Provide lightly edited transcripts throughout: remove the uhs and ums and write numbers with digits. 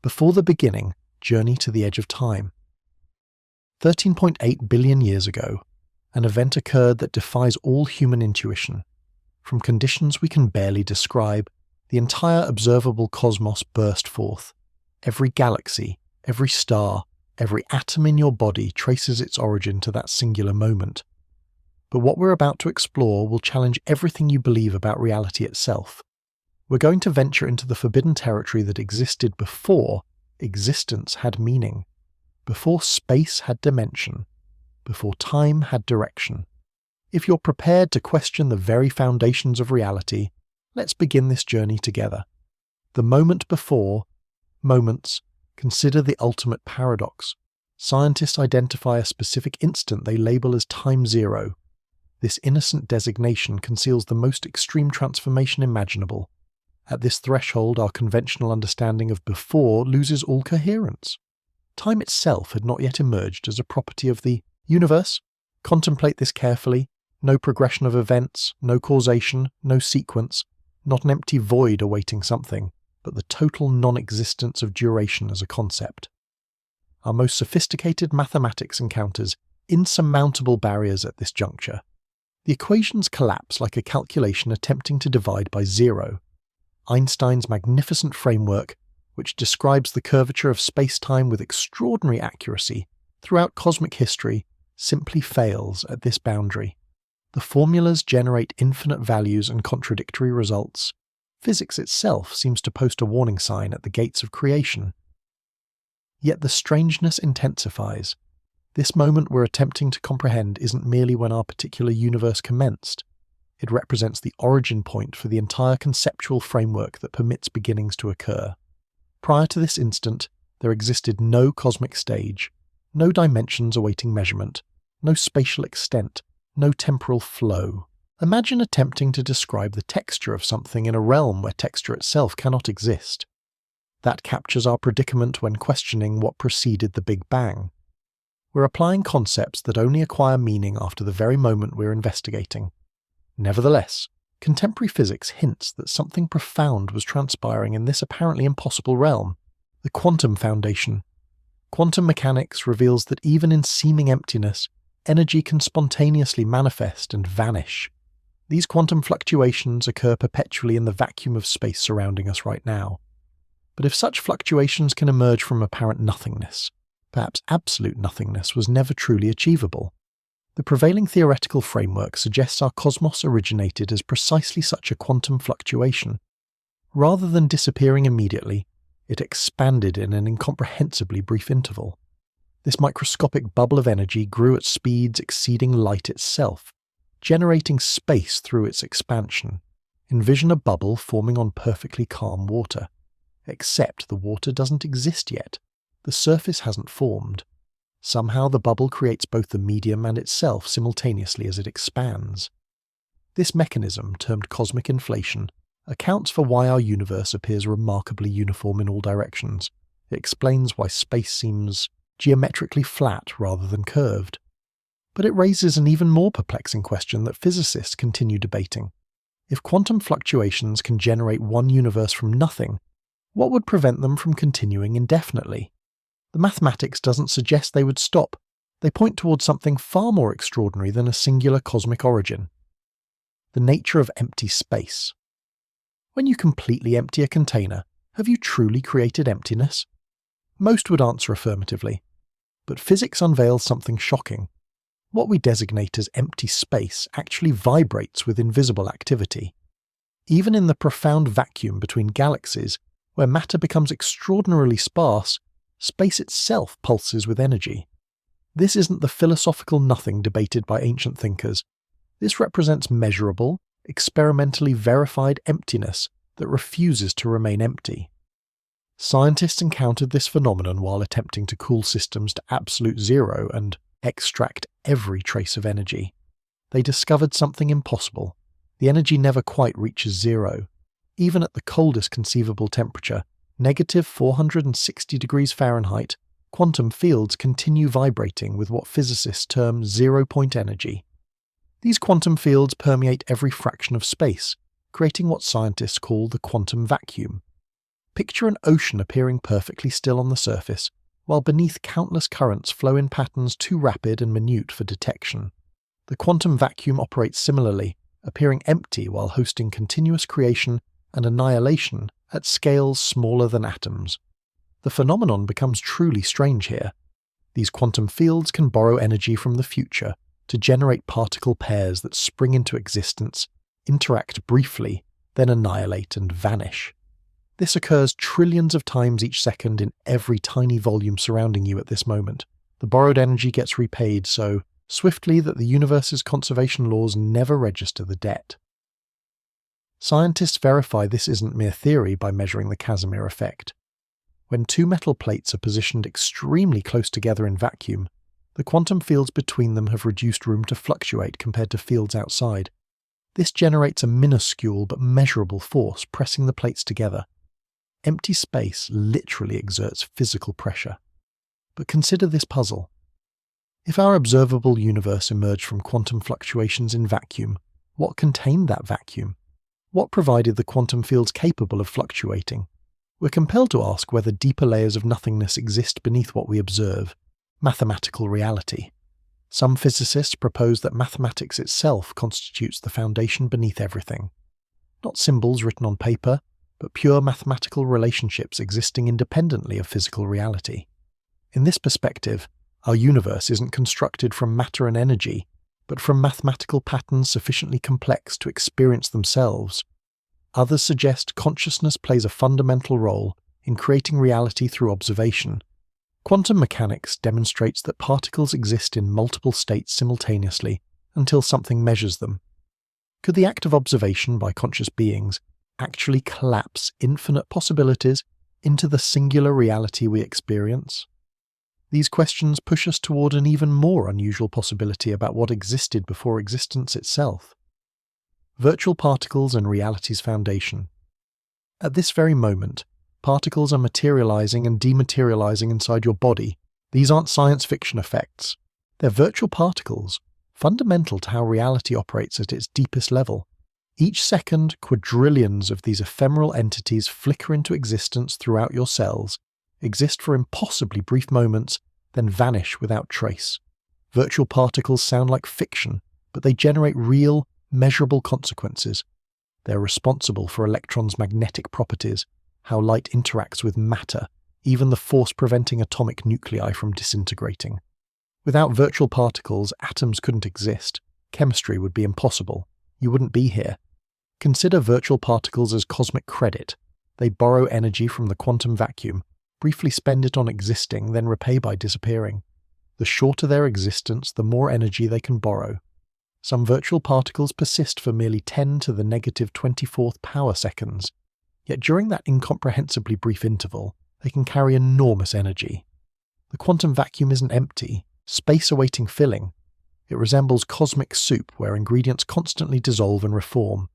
Before the beginning, journey to the edge of time. 13.8 billion years ago, an event occurred that defies all human intuition. From conditions we can barely describe, the entire observable cosmos burst forth. Every galaxy, every star, every atom in your body traces its origin to that singular moment. But what we're about to explore will challenge everything you believe about reality itself. We're going to venture into the forbidden territory that existed before existence had meaning, before space had dimension, before time had direction. If you're prepared to question the very foundations of reality, let's begin this journey together. The moment before, moments, consider the ultimate paradox. Scientists identify a specific instant they label as time zero. This innocent designation conceals the most extreme transformation imaginable. At this threshold, our conventional understanding of before loses all coherence. Time itself had not yet emerged as a property of the universe. Contemplate this carefully. No progression of events, no causation, no sequence, not an empty void awaiting something, but the total non-existence of duration as a concept. Our most sophisticated mathematics encounters insurmountable barriers at this juncture. The equations collapse like a calculation attempting to divide by zero. Einstein's magnificent framework, which describes the curvature of space-time with extraordinary accuracy throughout cosmic history, simply fails at this boundary. The formulas generate infinite values and contradictory results. Physics itself seems to post a warning sign at the gates of creation. Yet the strangeness intensifies. This moment we're attempting to comprehend isn't merely when our particular universe commenced. It represents the origin point for the entire conceptual framework that permits beginnings to occur. Prior to this instant, there existed no cosmic stage, no dimensions awaiting measurement, no spatial extent, no temporal flow. Imagine attempting to describe the texture of something in a realm where texture itself cannot exist. That captures our predicament when questioning what preceded the Big Bang. We're applying concepts that only acquire meaning after the very moment we're investigating. Nevertheless, contemporary physics hints that something profound was transpiring in this apparently impossible realm, the quantum foundation. Quantum mechanics reveals that even in seeming emptiness, energy can spontaneously manifest and vanish. These quantum fluctuations occur perpetually in the vacuum of space surrounding us right now. But if such fluctuations can emerge from apparent nothingness, perhaps absolute nothingness was never truly achievable. The prevailing theoretical framework suggests our cosmos originated as precisely such a quantum fluctuation. Rather than disappearing immediately, it expanded in an incomprehensibly brief interval. This microscopic bubble of energy grew at speeds exceeding light itself, generating space through its expansion. Envision a bubble forming on perfectly calm water. Except the water doesn't exist yet. The surface hasn't formed. Somehow the bubble creates both the medium and itself simultaneously as it expands. This mechanism, termed cosmic inflation, accounts for why our universe appears remarkably uniform in all directions. It explains why space seems geometrically flat rather than curved. But it raises an even more perplexing question that physicists continue debating. If quantum fluctuations can generate one universe from nothing, what would prevent them from continuing indefinitely? The mathematics doesn't suggest they would stop. They point towards something far more extraordinary than a singular cosmic origin. The nature of empty space. When you completely empty a container, have you truly created emptiness? Most would answer affirmatively. But physics unveils something shocking. What we designate as empty space actually vibrates with invisible activity. Even in the profound vacuum between galaxies, where matter becomes extraordinarily sparse, space itself pulses with energy. This isn't the philosophical nothing debated by ancient thinkers. This represents measurable, experimentally verified emptiness that refuses to remain empty. Scientists encountered this phenomenon while attempting to cool systems to absolute zero and extract every trace of energy. They discovered something impossible. The energy never quite reaches zero. Even at the coldest conceivable temperature, negative 460 degrees Fahrenheit, quantum fields continue vibrating with what physicists term zero-point energy. These quantum fields permeate every fraction of space, creating what scientists call the quantum vacuum. Picture an ocean appearing perfectly still on the surface, while beneath countless currents flow in patterns too rapid and minute for detection. The quantum vacuum operates similarly, appearing empty while hosting continuous creation and annihilation at scales smaller than atoms. The phenomenon becomes truly strange here. These quantum fields can borrow energy from the future to generate particle pairs that spring into existence, interact briefly, then annihilate and vanish. This occurs trillions of times each second in every tiny volume surrounding you at this moment. The borrowed energy gets repaid so swiftly that the universe's conservation laws never register the debt. Scientists verify this isn't mere theory by measuring the Casimir effect. When two metal plates are positioned extremely close together in vacuum, the quantum fields between them have reduced room to fluctuate compared to fields outside. This generates a minuscule but measurable force pressing the plates together. Empty space literally exerts physical pressure. But consider this puzzle. If our observable universe emerged from quantum fluctuations in vacuum, what contained that vacuum? What provided the quantum fields capable of fluctuating? We're compelled to ask whether deeper layers of nothingness exist beneath what we observe, mathematical reality. Some physicists propose that mathematics itself constitutes the foundation beneath everything. Not symbols written on paper, but pure mathematical relationships existing independently of physical reality. In this perspective, our universe isn't constructed from matter and energy, but from mathematical patterns sufficiently complex to experience themselves. Others suggest consciousness plays a fundamental role in creating reality through observation. Quantum mechanics demonstrates that particles exist in multiple states simultaneously until something measures them. Could the act of observation by conscious beings actually collapse infinite possibilities into the singular reality we experience? These questions push us toward an even more unusual possibility about what existed before existence itself. Virtual particles and reality's foundation. At this very moment, particles are materializing and dematerializing inside your body. These aren't science fiction effects. They're virtual particles, fundamental to how reality operates at its deepest level. Each second, quadrillions of these ephemeral entities flicker into existence throughout your cells, exist for impossibly brief moments, then vanish without trace. Virtual particles sound like fiction, but they generate real, measurable consequences. They're responsible for electrons' magnetic properties, how light interacts with matter, even the force preventing atomic nuclei from disintegrating. Without virtual particles, atoms couldn't exist. Chemistry would be impossible. You wouldn't be here. Consider virtual particles as cosmic credit. They borrow energy from the quantum vacuum, briefly spend it on existing, then repay by disappearing. The shorter their existence, the more energy they can borrow. Some virtual particles persist for merely 10 to the negative 24th power seconds, yet during that incomprehensibly brief interval, they can carry enormous energy. The quantum vacuum isn't empty, space awaiting filling. It resembles cosmic soup where ingredients constantly dissolve and reform.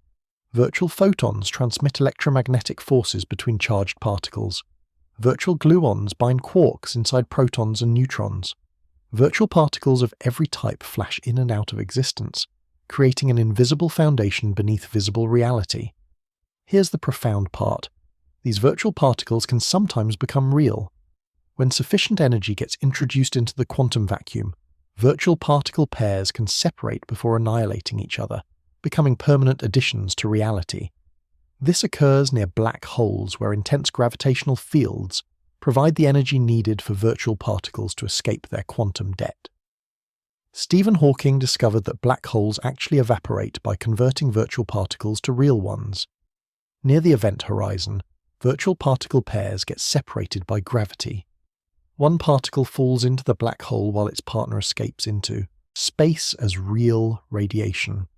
Virtual photons transmit electromagnetic forces between charged particles. Virtual gluons bind quarks inside protons and neutrons. Virtual particles of every type flash in and out of existence, creating an invisible foundation beneath visible reality. Here's the profound part. These virtual particles can sometimes become real. When sufficient energy gets introduced into the quantum vacuum, virtual particle pairs can separate before annihilating each other, becoming permanent additions to reality. This occurs near black holes where intense gravitational fields provide the energy needed for virtual particles to escape their quantum debt. Stephen Hawking discovered that black holes actually evaporate by converting virtual particles to real ones. Near the event horizon, virtual particle pairs get separated by gravity. One particle falls into the black hole while its partner escapes into space as real radiation.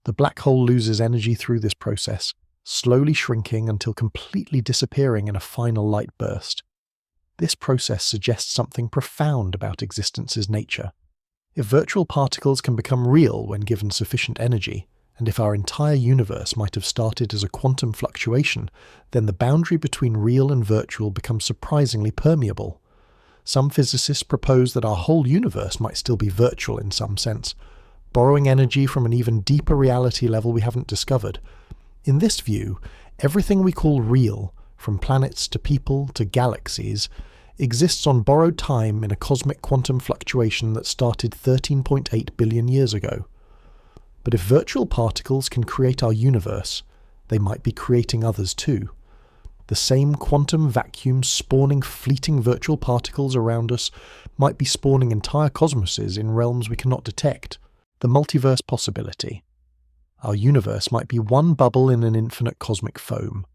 The black hole loses energy through this process, slowly shrinking until completely disappearing in a final light burst. This process suggests something profound about existence's nature. If virtual particles can become real when given sufficient energy, and if our entire universe might have started as a quantum fluctuation, then the boundary between real and virtual becomes surprisingly permeable. Some physicists propose that our whole universe might still be virtual in some sense, borrowing energy from an even deeper reality level we haven't discovered. In this view, everything we call real, from planets to people to galaxies, exists on borrowed time in a cosmic quantum fluctuation that started 13.8 billion years ago. But if virtual particles can create our universe, they might be creating others too. The same quantum vacuum spawning fleeting virtual particles around us might be spawning entire cosmoses in realms we cannot detect. The multiverse possibility. Our universe might be one bubble in an infinite cosmic foam.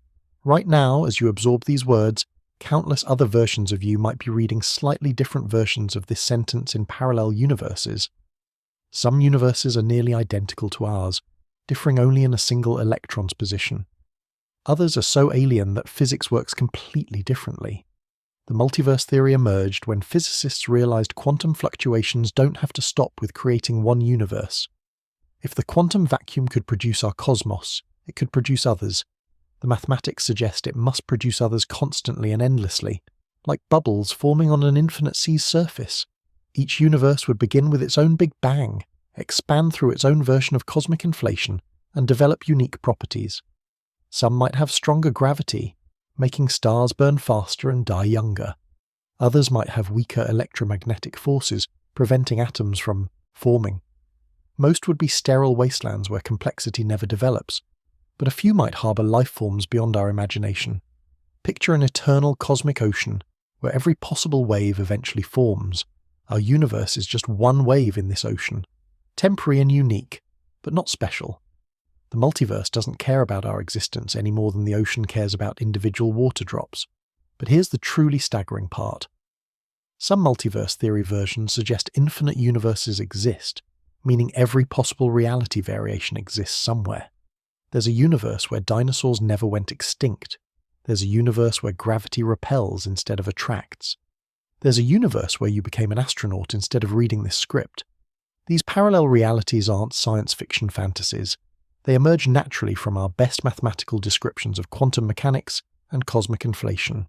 Right now, as you absorb these words, countless other versions of you might be reading slightly different versions of this sentence in parallel universes. Some universes are nearly identical to ours, differing only in a single electron's position. Others are so alien that physics works completely differently. The multiverse theory emerged when physicists realized quantum fluctuations don't have to stop with creating one universe. If the quantum vacuum could produce our cosmos, it could produce others. The mathematics suggest it must produce others constantly and endlessly, like bubbles forming on an infinite sea's surface. Each universe would begin with its own Big Bang, expand through its own version of cosmic inflation, and develop unique properties. Some might have stronger gravity, making stars burn faster and die younger. Others might have weaker electromagnetic forces, preventing atoms from forming. Most would be sterile wastelands where complexity never develops, but a few might harbour life forms beyond our imagination. Picture an eternal cosmic ocean where every possible wave eventually forms. Our universe is just one wave in this ocean, temporary and unique, but not special. The multiverse doesn't care about our existence any more than the ocean cares about individual water drops. But here's the truly staggering part. Some multiverse theory versions suggest infinite universes exist, meaning every possible reality variation exists somewhere. There's a universe where dinosaurs never went extinct. There's a universe where gravity repels instead of attracts. There's a universe where you became an astronaut instead of reading this script. These parallel realities aren't science fiction fantasies. They emerge naturally from our best mathematical descriptions of quantum mechanics and cosmic inflation.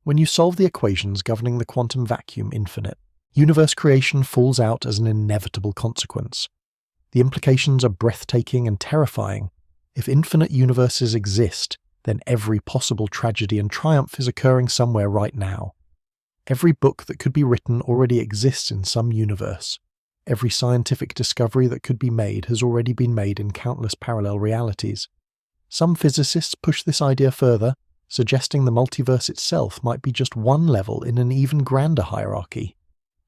When you solve the equations governing the quantum vacuum infinite, universe creation falls out as an inevitable consequence. The implications are breathtaking and terrifying. If infinite universes exist, then every possible tragedy and triumph is occurring somewhere right now. Every book that could be written already exists in some universe. Every scientific discovery that could be made has already been made in countless parallel realities. Some physicists push this idea further, suggesting the multiverse itself might be just one level in an even grander hierarchy.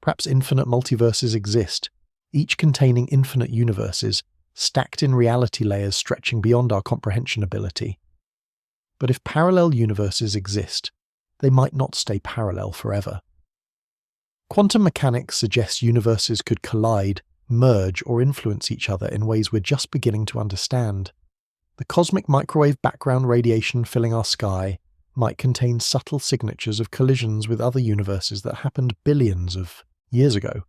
Perhaps infinite multiverses exist, each containing infinite universes, stacked in reality layers stretching beyond our comprehension ability. But if parallel universes exist, they might not stay parallel forever. Quantum mechanics suggests universes could collide, merge, or influence each other in ways we're just beginning to understand. The cosmic microwave background radiation filling our sky might contain subtle signatures of collisions with other universes that happened billions of years ago.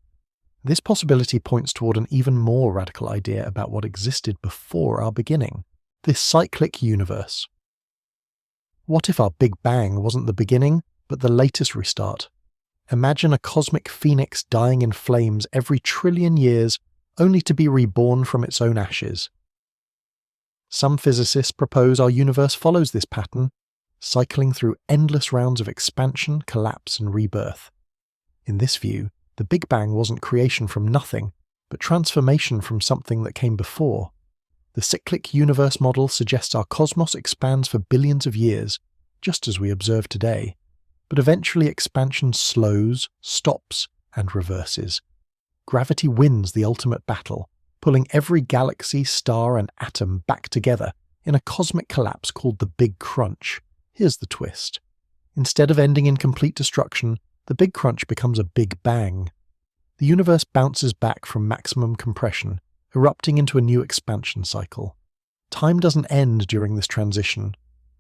This possibility points toward an even more radical idea about what existed before our beginning, this cyclic universe. What if our Big Bang wasn't the beginning, but the latest restart? Imagine a cosmic phoenix dying in flames every trillion years, only to be reborn from its own ashes. Some physicists propose our universe follows this pattern, cycling through endless rounds of expansion, collapse, and rebirth. In this view, the Big Bang wasn't creation from nothing, but transformation from something that came before. The cyclic universe model suggests our cosmos expands for billions of years, just as we observe today. But eventually expansion slows, stops, and reverses. Gravity wins the ultimate battle, pulling every galaxy, star, and atom back together in a cosmic collapse called the Big Crunch. Here's the twist. Instead of ending in complete destruction, the Big Crunch becomes a Big Bang. The universe bounces back from maximum compression, erupting into a new expansion cycle. Time doesn't end during this transition.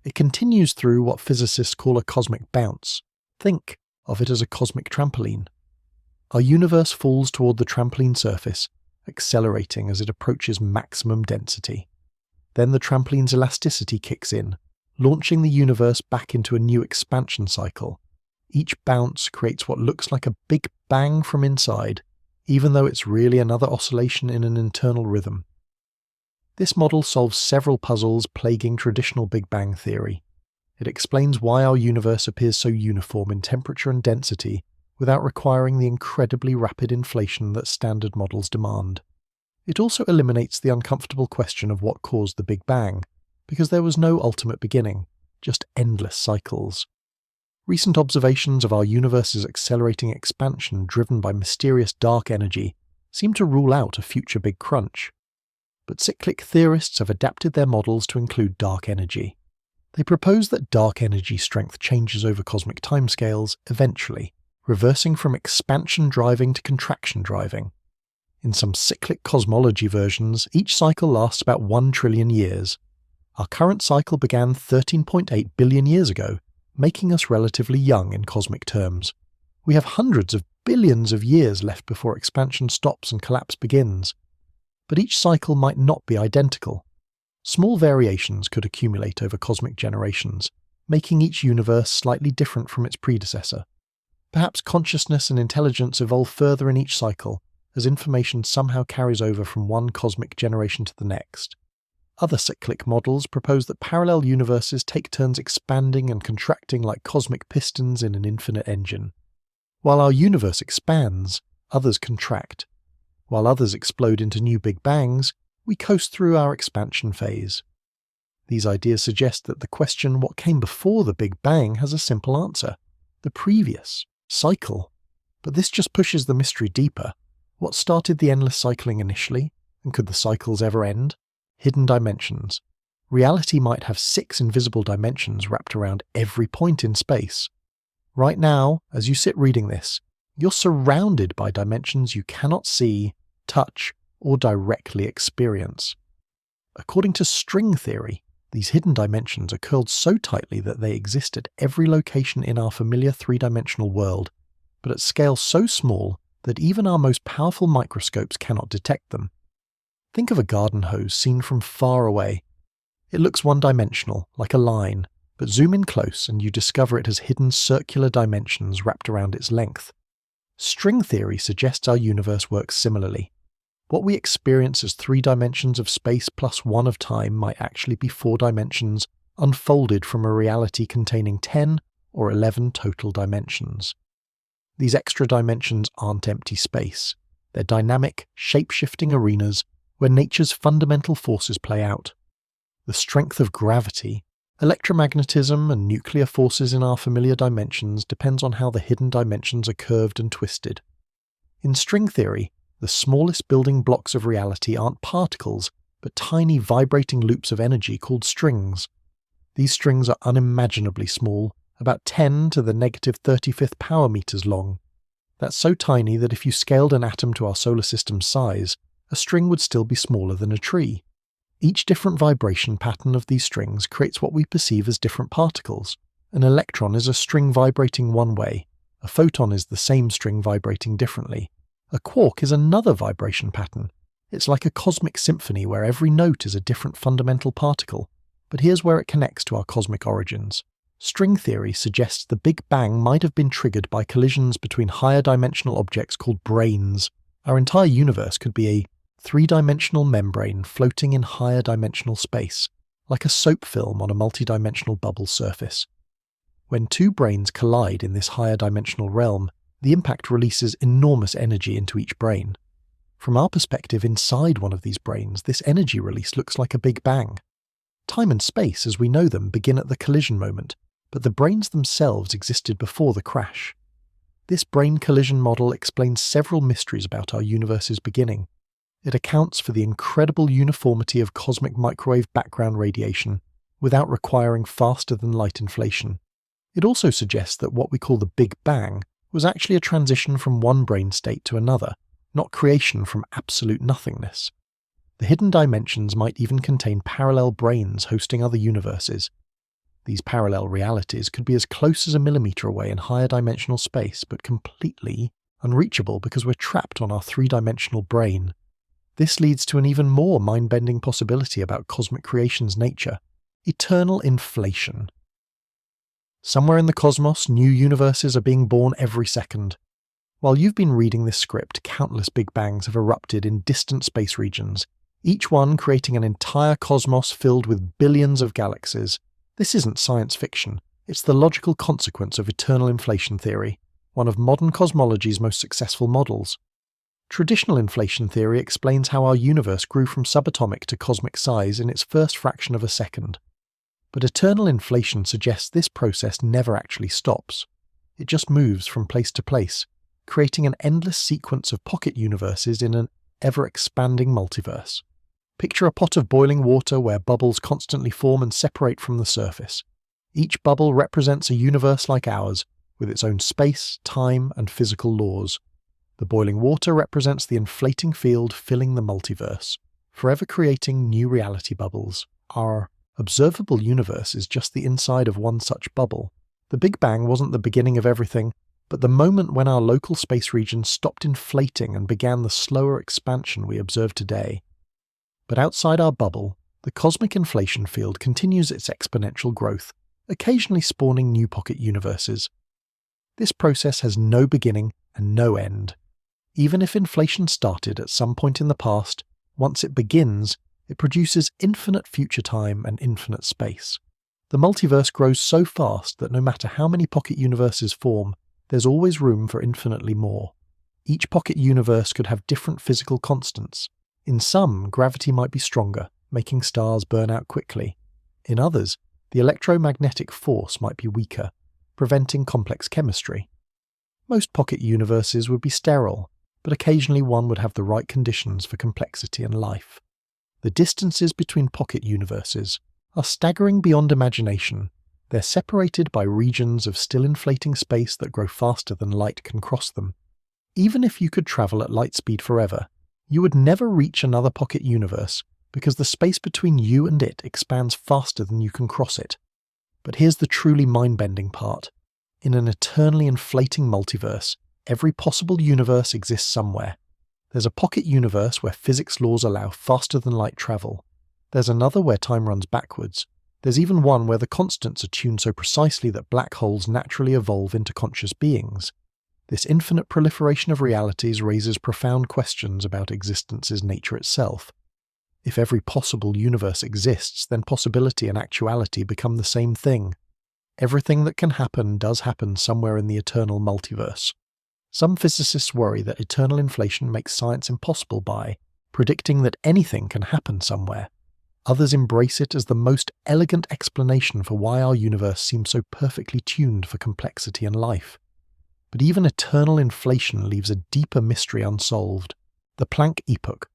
It continues through what physicists call a cosmic bounce. Think of it as a cosmic trampoline. Our universe falls toward the trampoline surface, accelerating as it approaches maximum density. Then the trampoline's elasticity kicks in, launching the universe back into a new expansion cycle. Each bounce creates what looks like a big bang from inside, even though it's really another oscillation in an internal rhythm. This model solves several puzzles plaguing traditional Big Bang theory. It explains why our universe appears so uniform in temperature and density without requiring the incredibly rapid inflation that standard models demand. It also eliminates the uncomfortable question of what caused the Big Bang, because there was no ultimate beginning, just endless cycles. Recent observations of our universe's accelerating expansion driven by mysterious dark energy seem to rule out a future Big Crunch. But cyclic theorists have adapted their models to include dark energy. They propose that dark energy strength changes over cosmic timescales eventually, reversing from expansion driving to contraction driving. In some cyclic cosmology versions, each cycle lasts about 1 trillion years. Our current cycle began 13.8 billion years ago, making us relatively young in cosmic terms. We have hundreds of billions of years left before expansion stops and collapse begins. But each cycle might not be identical. Small variations could accumulate over cosmic generations, making each universe slightly different from its predecessor. Perhaps consciousness and intelligence evolve further in each cycle, as information somehow carries over from one cosmic generation to the next. Other cyclic models propose that parallel universes take turns expanding and contracting like cosmic pistons in an infinite engine. While our universe expands, others contract. While others explode into new Big Bangs, we coast through our expansion phase. These ideas suggest that the question what came before the Big Bang has a simple answer: the previous cycle. But this just pushes the mystery deeper. What started the endless cycling initially, and could the cycles ever end? Hidden dimensions. Reality might have 6 invisible dimensions wrapped around every point in space. Right now, as you sit reading this, you're surrounded by dimensions you cannot see, touch, or directly experience. According to string theory, these hidden dimensions are curled so tightly that they exist at every location in our familiar 3-dimensional world, but at scale so small that even our most powerful microscopes cannot detect them. Think of a garden hose seen from far away. It looks one-dimensional, like a line, but zoom in close and you discover it has hidden circular dimensions wrapped around its length. String theory suggests our universe works similarly. What we experience as 3 dimensions of space plus 1 of time might actually be 4 dimensions unfolded from a reality containing 10 or 11 total dimensions. These extra dimensions aren't empty space. They're dynamic, shape-shifting arenas where nature's fundamental forces play out. The strength of gravity, electromagnetism, and nuclear forces in our familiar dimensions depends on how the hidden dimensions are curved and twisted. In string theory, the smallest building blocks of reality aren't particles, but tiny vibrating loops of energy called strings. These strings are unimaginably small, about 10 to the negative 35th power meters long. That's so tiny that if you scaled an atom to our solar system's size, a string would still be smaller than a tree. Each different vibration pattern of these strings creates what we perceive as different particles. An electron is a string vibrating one way, a photon is the same string vibrating differently. A quark is another vibration pattern. It's like a cosmic symphony where every note is a different fundamental particle. But here's where it connects to our cosmic origins. String theory suggests the Big Bang might have been triggered by collisions between higher dimensional objects called branes. Our entire universe could be a 3-dimensional membrane floating in higher dimensional space, like a soap film on a multidimensional bubble surface. When 2 branes collide in this higher dimensional realm, the impact releases enormous energy into each brane. From our perspective inside one of these branes, this energy release looks like a Big Bang. Time and space as we know them begin at the collision moment, but the branes themselves existed before the crash. This brane collision model explains several mysteries about our universe's beginning. It accounts for the incredible uniformity of cosmic microwave background radiation without requiring faster-than-light inflation. It also suggests that what we call the Big Bang was actually a transition from one brane state to another, not creation from absolute nothingness. The hidden dimensions might even contain parallel branes hosting other universes. These parallel realities could be as close as a millimeter away in higher dimensional space, but completely unreachable because we're trapped on our 3-dimensional brane. This leads to an even more mind-bending possibility about cosmic creation's nature: eternal inflation. Somewhere in the cosmos, new universes are being born every second. While you've been reading this script, countless Big Bangs have erupted in distant space regions, each one creating an entire cosmos filled with billions of galaxies. This isn't science fiction, it's the logical consequence of eternal inflation theory, one of modern cosmology's most successful models. Traditional inflation theory explains how our universe grew from subatomic to cosmic size in its first fraction of a second. But eternal inflation suggests this process never actually stops. It just moves from place to place, creating an endless sequence of pocket universes in an ever-expanding multiverse. Picture a pot of boiling water where bubbles constantly form and separate from the surface. Each bubble represents a universe like ours, with its own space, time, and physical laws. The boiling water represents the inflating field filling the multiverse, forever creating new reality bubbles. Our observable universe is just the inside of one such bubble. The Big Bang wasn't the beginning of everything, but the moment when our local space region stopped inflating and began the slower expansion we observe today. But outside our bubble, the cosmic inflation field continues its exponential growth, occasionally spawning new pocket universes. This process has no beginning and no end. Even if inflation started at some point in the past, once it begins, it produces infinite future time and infinite space. The multiverse grows so fast that no matter how many pocket universes form, there's always room for infinitely more. Each pocket universe could have different physical constants. In some, gravity might be stronger, making stars burn out quickly. In others, the electromagnetic force might be weaker, preventing complex chemistry. Most pocket universes would be sterile, but occasionally one would have the right conditions for complexity and life. The distances between pocket universes are staggering beyond imagination. They're separated by regions of still inflating space that grow faster than light can cross them. Even if you could travel at light speed forever, you would never reach another pocket universe because the space between you and it expands faster than you can cross it. But here's the truly mind-bending part. In an eternally inflating multiverse, every possible universe exists somewhere. There's a pocket universe where physics laws allow faster than light travel. There's another where time runs backwards. There's even one where the constants are tuned so precisely that black holes naturally evolve into conscious beings. This infinite proliferation of realities raises profound questions about existence's nature itself. If every possible universe exists, then possibility and actuality become the same thing. Everything that can happen does happen somewhere in the eternal multiverse. Some physicists worry that eternal inflation makes science impossible by predicting that anything can happen somewhere. Others embrace it as the most elegant explanation for why our universe seems so perfectly tuned for complexity and life. But even eternal inflation leaves a deeper mystery unsolved: the Planck epoch.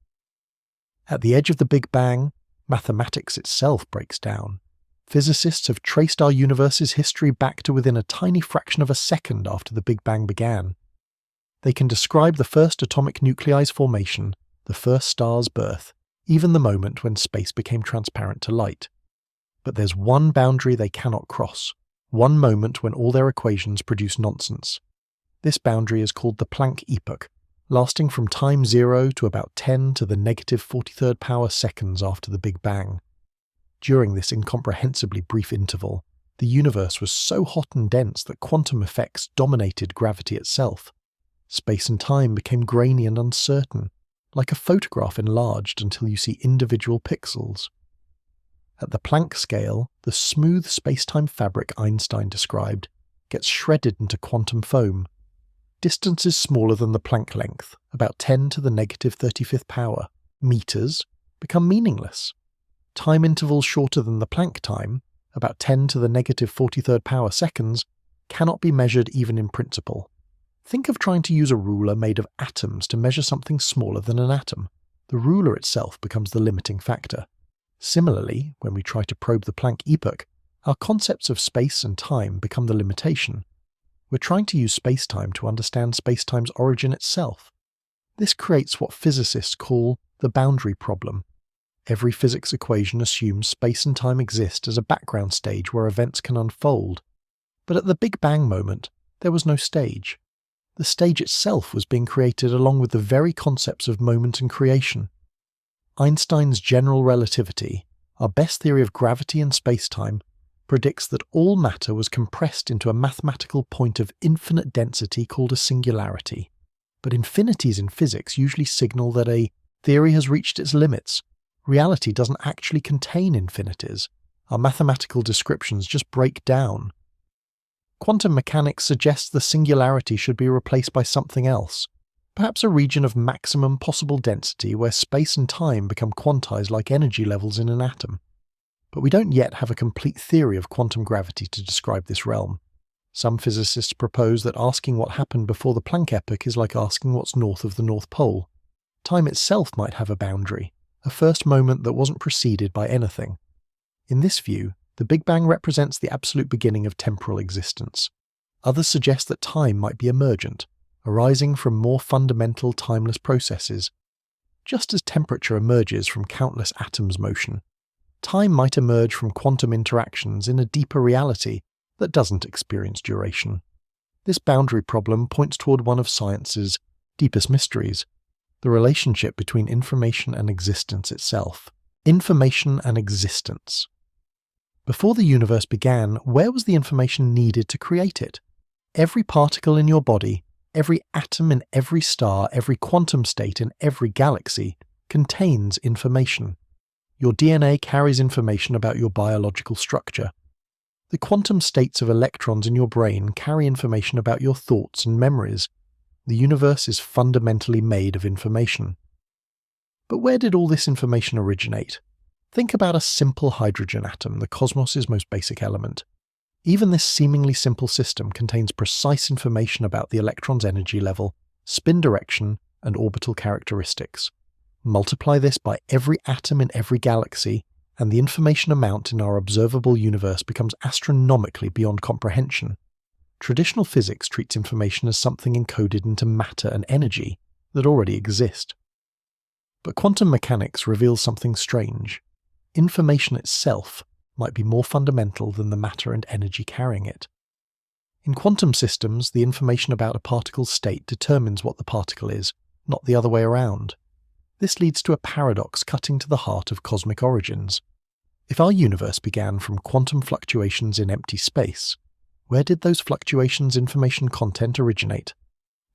At the edge of the Big Bang, mathematics itself breaks down. Physicists have traced our universe's history back to within a tiny fraction of a second after the Big Bang began. They can describe the first atomic nuclei's formation, the first star's birth, even the moment when space became transparent to light. But there's one boundary they cannot cross, one moment when all their equations produce nonsense. This boundary is called the Planck epoch, lasting from time 0 to about 10 to the negative 43rd power seconds after the Big Bang. During this incomprehensibly brief interval, the universe was so hot and dense that quantum effects dominated gravity itself. Space and time became grainy and uncertain, like a photograph enlarged until you see individual pixels. At the Planck scale, the smooth space-time fabric Einstein described gets shredded into quantum foam. Distances smaller than the Planck length, about 10 to the negative 35th power, meters, become meaningless. Time intervals shorter than the Planck time, about 10 to the negative 43rd power seconds, cannot be measured even in principle. Think of trying to use a ruler made of atoms to measure something smaller than an atom. The ruler itself becomes the limiting factor. Similarly, when we try to probe the Planck epoch, our concepts of space and time become the limitation. We're trying to use space-time to understand space-time's origin itself. This creates what physicists call the boundary problem. Every physics equation assumes space and time exist as a background stage where events can unfold. But at the Big Bang moment, there was no stage. The stage itself was being created along with the very concepts of moment and creation. Einstein's general relativity, our best theory of gravity and space-time, predicts that all matter was compressed into a mathematical point of infinite density called a singularity. But infinities in physics usually signal that a theory has reached its limits. Reality doesn't actually contain infinities. Our mathematical descriptions just break down. Quantum mechanics suggests the singularity should be replaced by something else, perhaps a region of maximum possible density where space and time become quantized like energy levels in an atom. But we don't yet have a complete theory of quantum gravity to describe this realm. Some physicists propose that asking what happened before the Planck epoch is like asking what's north of the North Pole. Time itself might have a boundary, a first moment that wasn't preceded by anything. In this view, the Big Bang represents the absolute beginning of temporal existence. Others suggest that time might be emergent, arising from more fundamental timeless processes. Just as temperature emerges from countless atoms' motion, time might emerge from quantum interactions in a deeper reality that doesn't experience duration. This boundary problem points toward one of science's deepest mysteries, the relationship between information and existence itself. Information and existence. Before the universe began, where was the information needed to create it? Every particle in your body, every atom in every star, every quantum state in every galaxy contains information. Your DNA carries information about your biological structure. The quantum states of electrons in your brain carry information about your thoughts and memories. The universe is fundamentally made of information. But where did all this information originate? Think about a simple hydrogen atom, the cosmos' most basic element. Even this seemingly simple system contains precise information about the electron's energy level, spin direction, and orbital characteristics. Multiply this by every atom in every galaxy, and the information amount in our observable universe becomes astronomically beyond comprehension. Traditional physics treats information as something encoded into matter and energy that already exist. But quantum mechanics reveals something strange. Information itself might be more fundamental than the matter and energy carrying it. In quantum systems, the information about a particle's state determines what the particle is, not the other way around. This leads to a paradox cutting to the heart of cosmic origins. If our universe began from quantum fluctuations in empty space, where did those fluctuations' information content originate?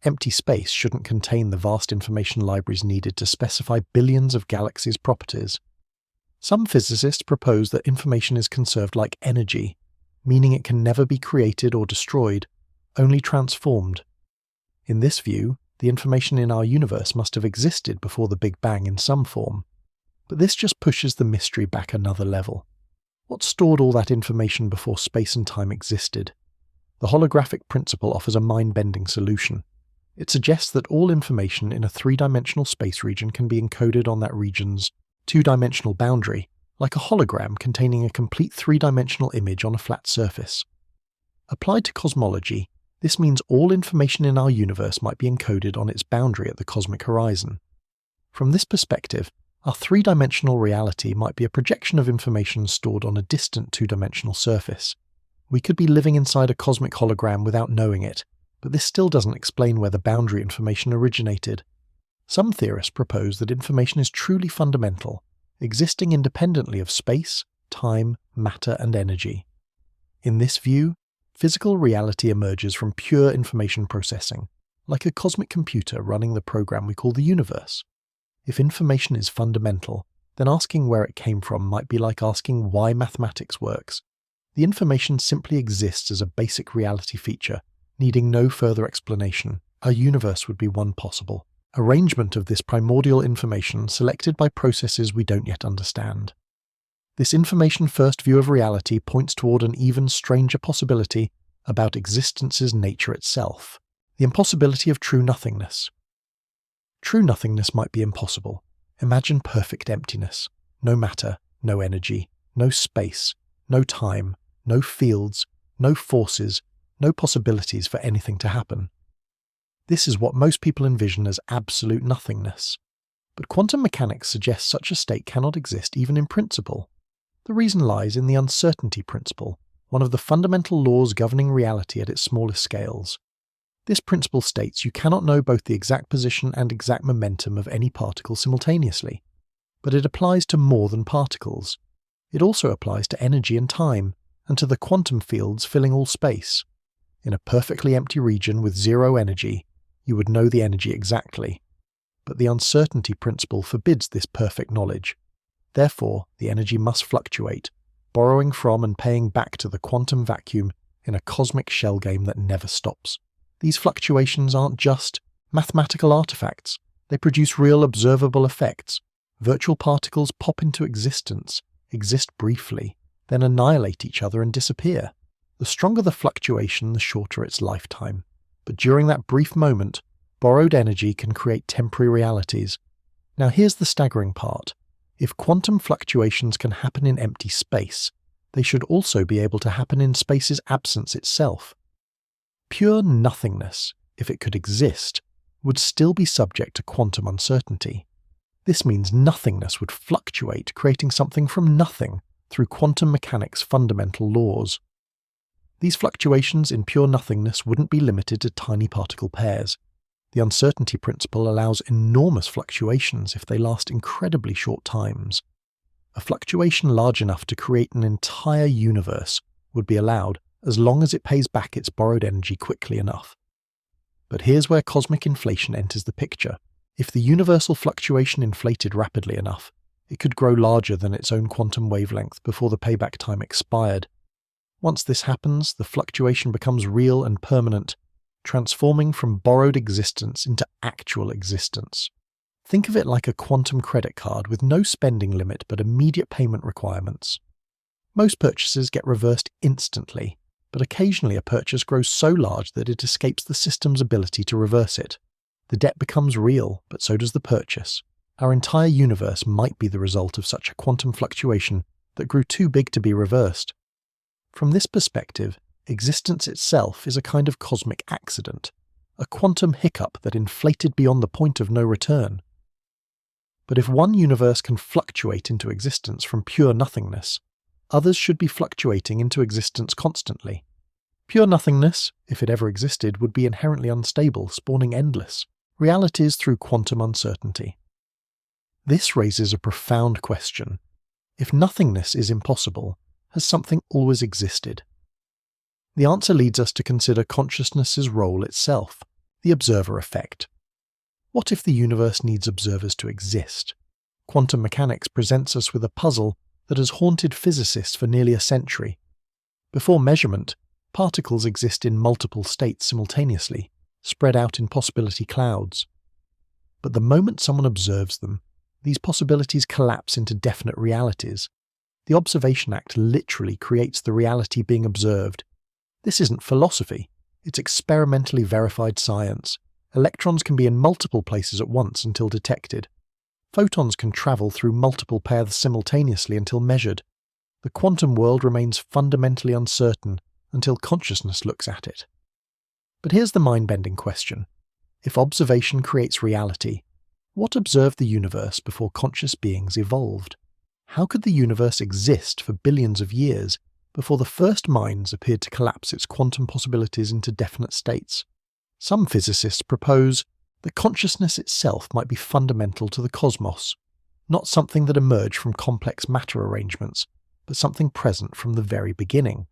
Empty space shouldn't contain the vast information libraries needed to specify billions of galaxies' properties. Some physicists propose that information is conserved like energy, meaning it can never be created or destroyed, only transformed. In this view, the information in our universe must have existed before the Big Bang in some form. But this just pushes the mystery back another level. What stored all that information before space and time existed? The holographic principle offers a mind-bending solution. It suggests that all information in a three-dimensional space region can be encoded on that region's two-dimensional boundary, like a hologram containing a complete three-dimensional image on a flat surface. Applied to cosmology, this means all information in our universe might be encoded on its boundary at the cosmic horizon. From this perspective, our three-dimensional reality might be a projection of information stored on a distant two-dimensional surface. We could be living inside a cosmic hologram without knowing it, but this still doesn't explain where the boundary information originated. Some theorists propose that information is truly fundamental, existing independently of space, time, matter, and energy. In this view, physical reality emerges from pure information processing, like a cosmic computer running the program we call the universe. If information is fundamental, then asking where it came from might be like asking why mathematics works. The information simply exists as a basic reality feature, needing no further explanation. Our universe would be one possible arrangement of this primordial information selected by processes we don't yet understand. This information-first view of reality points toward an even stranger possibility about existence's nature itself, the impossibility of true nothingness. True nothingness might be impossible. Imagine perfect emptiness. No matter, no energy, no space, no time, no fields, no forces, no possibilities for anything to happen. This is what most people envision as absolute nothingness. But quantum mechanics suggests such a state cannot exist even in principle. The reason lies in the uncertainty principle, one of the fundamental laws governing reality at its smallest scales. This principle states you cannot know both the exact position and exact momentum of any particle simultaneously. But it applies to more than particles. It also applies to energy and time, and to the quantum fields filling all space. In a perfectly empty region with zero energy, you would know the energy exactly. But the uncertainty principle forbids this perfect knowledge. Therefore, the energy must fluctuate, borrowing from and paying back to the quantum vacuum in a cosmic shell game that never stops. These fluctuations aren't just mathematical artifacts. They produce real observable effects. Virtual particles pop into existence, exist briefly, then annihilate each other and disappear. The stronger the fluctuation, the shorter its lifetime. But during that brief moment, borrowed energy can create temporary realities. Now here's the staggering part. If quantum fluctuations can happen in empty space, they should also be able to happen in space's absence itself. Pure nothingness, if it could exist, would still be subject to quantum uncertainty. This means nothingness would fluctuate, creating something from nothing through quantum mechanics' fundamental laws. These fluctuations in pure nothingness wouldn't be limited to tiny particle pairs. The uncertainty principle allows enormous fluctuations if they last incredibly short times. A fluctuation large enough to create an entire universe would be allowed as long as it pays back its borrowed energy quickly enough. But here's where cosmic inflation enters the picture. If the universal fluctuation inflated rapidly enough, it could grow larger than its own quantum wavelength before the payback time expired. Once this happens, the fluctuation becomes real and permanent, transforming from borrowed existence into actual existence. Think of it like a quantum credit card with no spending limit but immediate payment requirements. Most purchases get reversed instantly, but occasionally a purchase grows so large that it escapes the system's ability to reverse it. The debt becomes real, but so does the purchase. Our entire universe might be the result of such a quantum fluctuation that grew too big to be reversed. From this perspective, existence itself is a kind of cosmic accident, a quantum hiccup that inflated beyond the point of no return. But if one universe can fluctuate into existence from pure nothingness, others should be fluctuating into existence constantly. Pure nothingness, if it ever existed, would be inherently unstable, spawning endless realities through quantum uncertainty. This raises a profound question. If nothingness is impossible, has something always existed? The answer leads us to consider consciousness's role itself, the observer effect. What if the universe needs observers to exist? Quantum mechanics presents us with a puzzle that has haunted physicists for nearly a century. Before measurement, particles exist in multiple states simultaneously, spread out in possibility clouds. But the moment someone observes them, these possibilities collapse into definite realities. The observation act literally creates the reality being observed. This isn't philosophy, it's experimentally verified science. Electrons can be in multiple places at once until detected. Photons can travel through multiple paths simultaneously until measured. The quantum world remains fundamentally uncertain until consciousness looks at it. But here's the mind-bending question. If observation creates reality, what observed the universe before conscious beings evolved? How could the universe exist for billions of years before the first minds appeared to collapse its quantum possibilities into definite states? Some physicists propose that consciousness itself might be fundamental to the cosmos, not something that emerged from complex matter arrangements, but something present from the very beginning.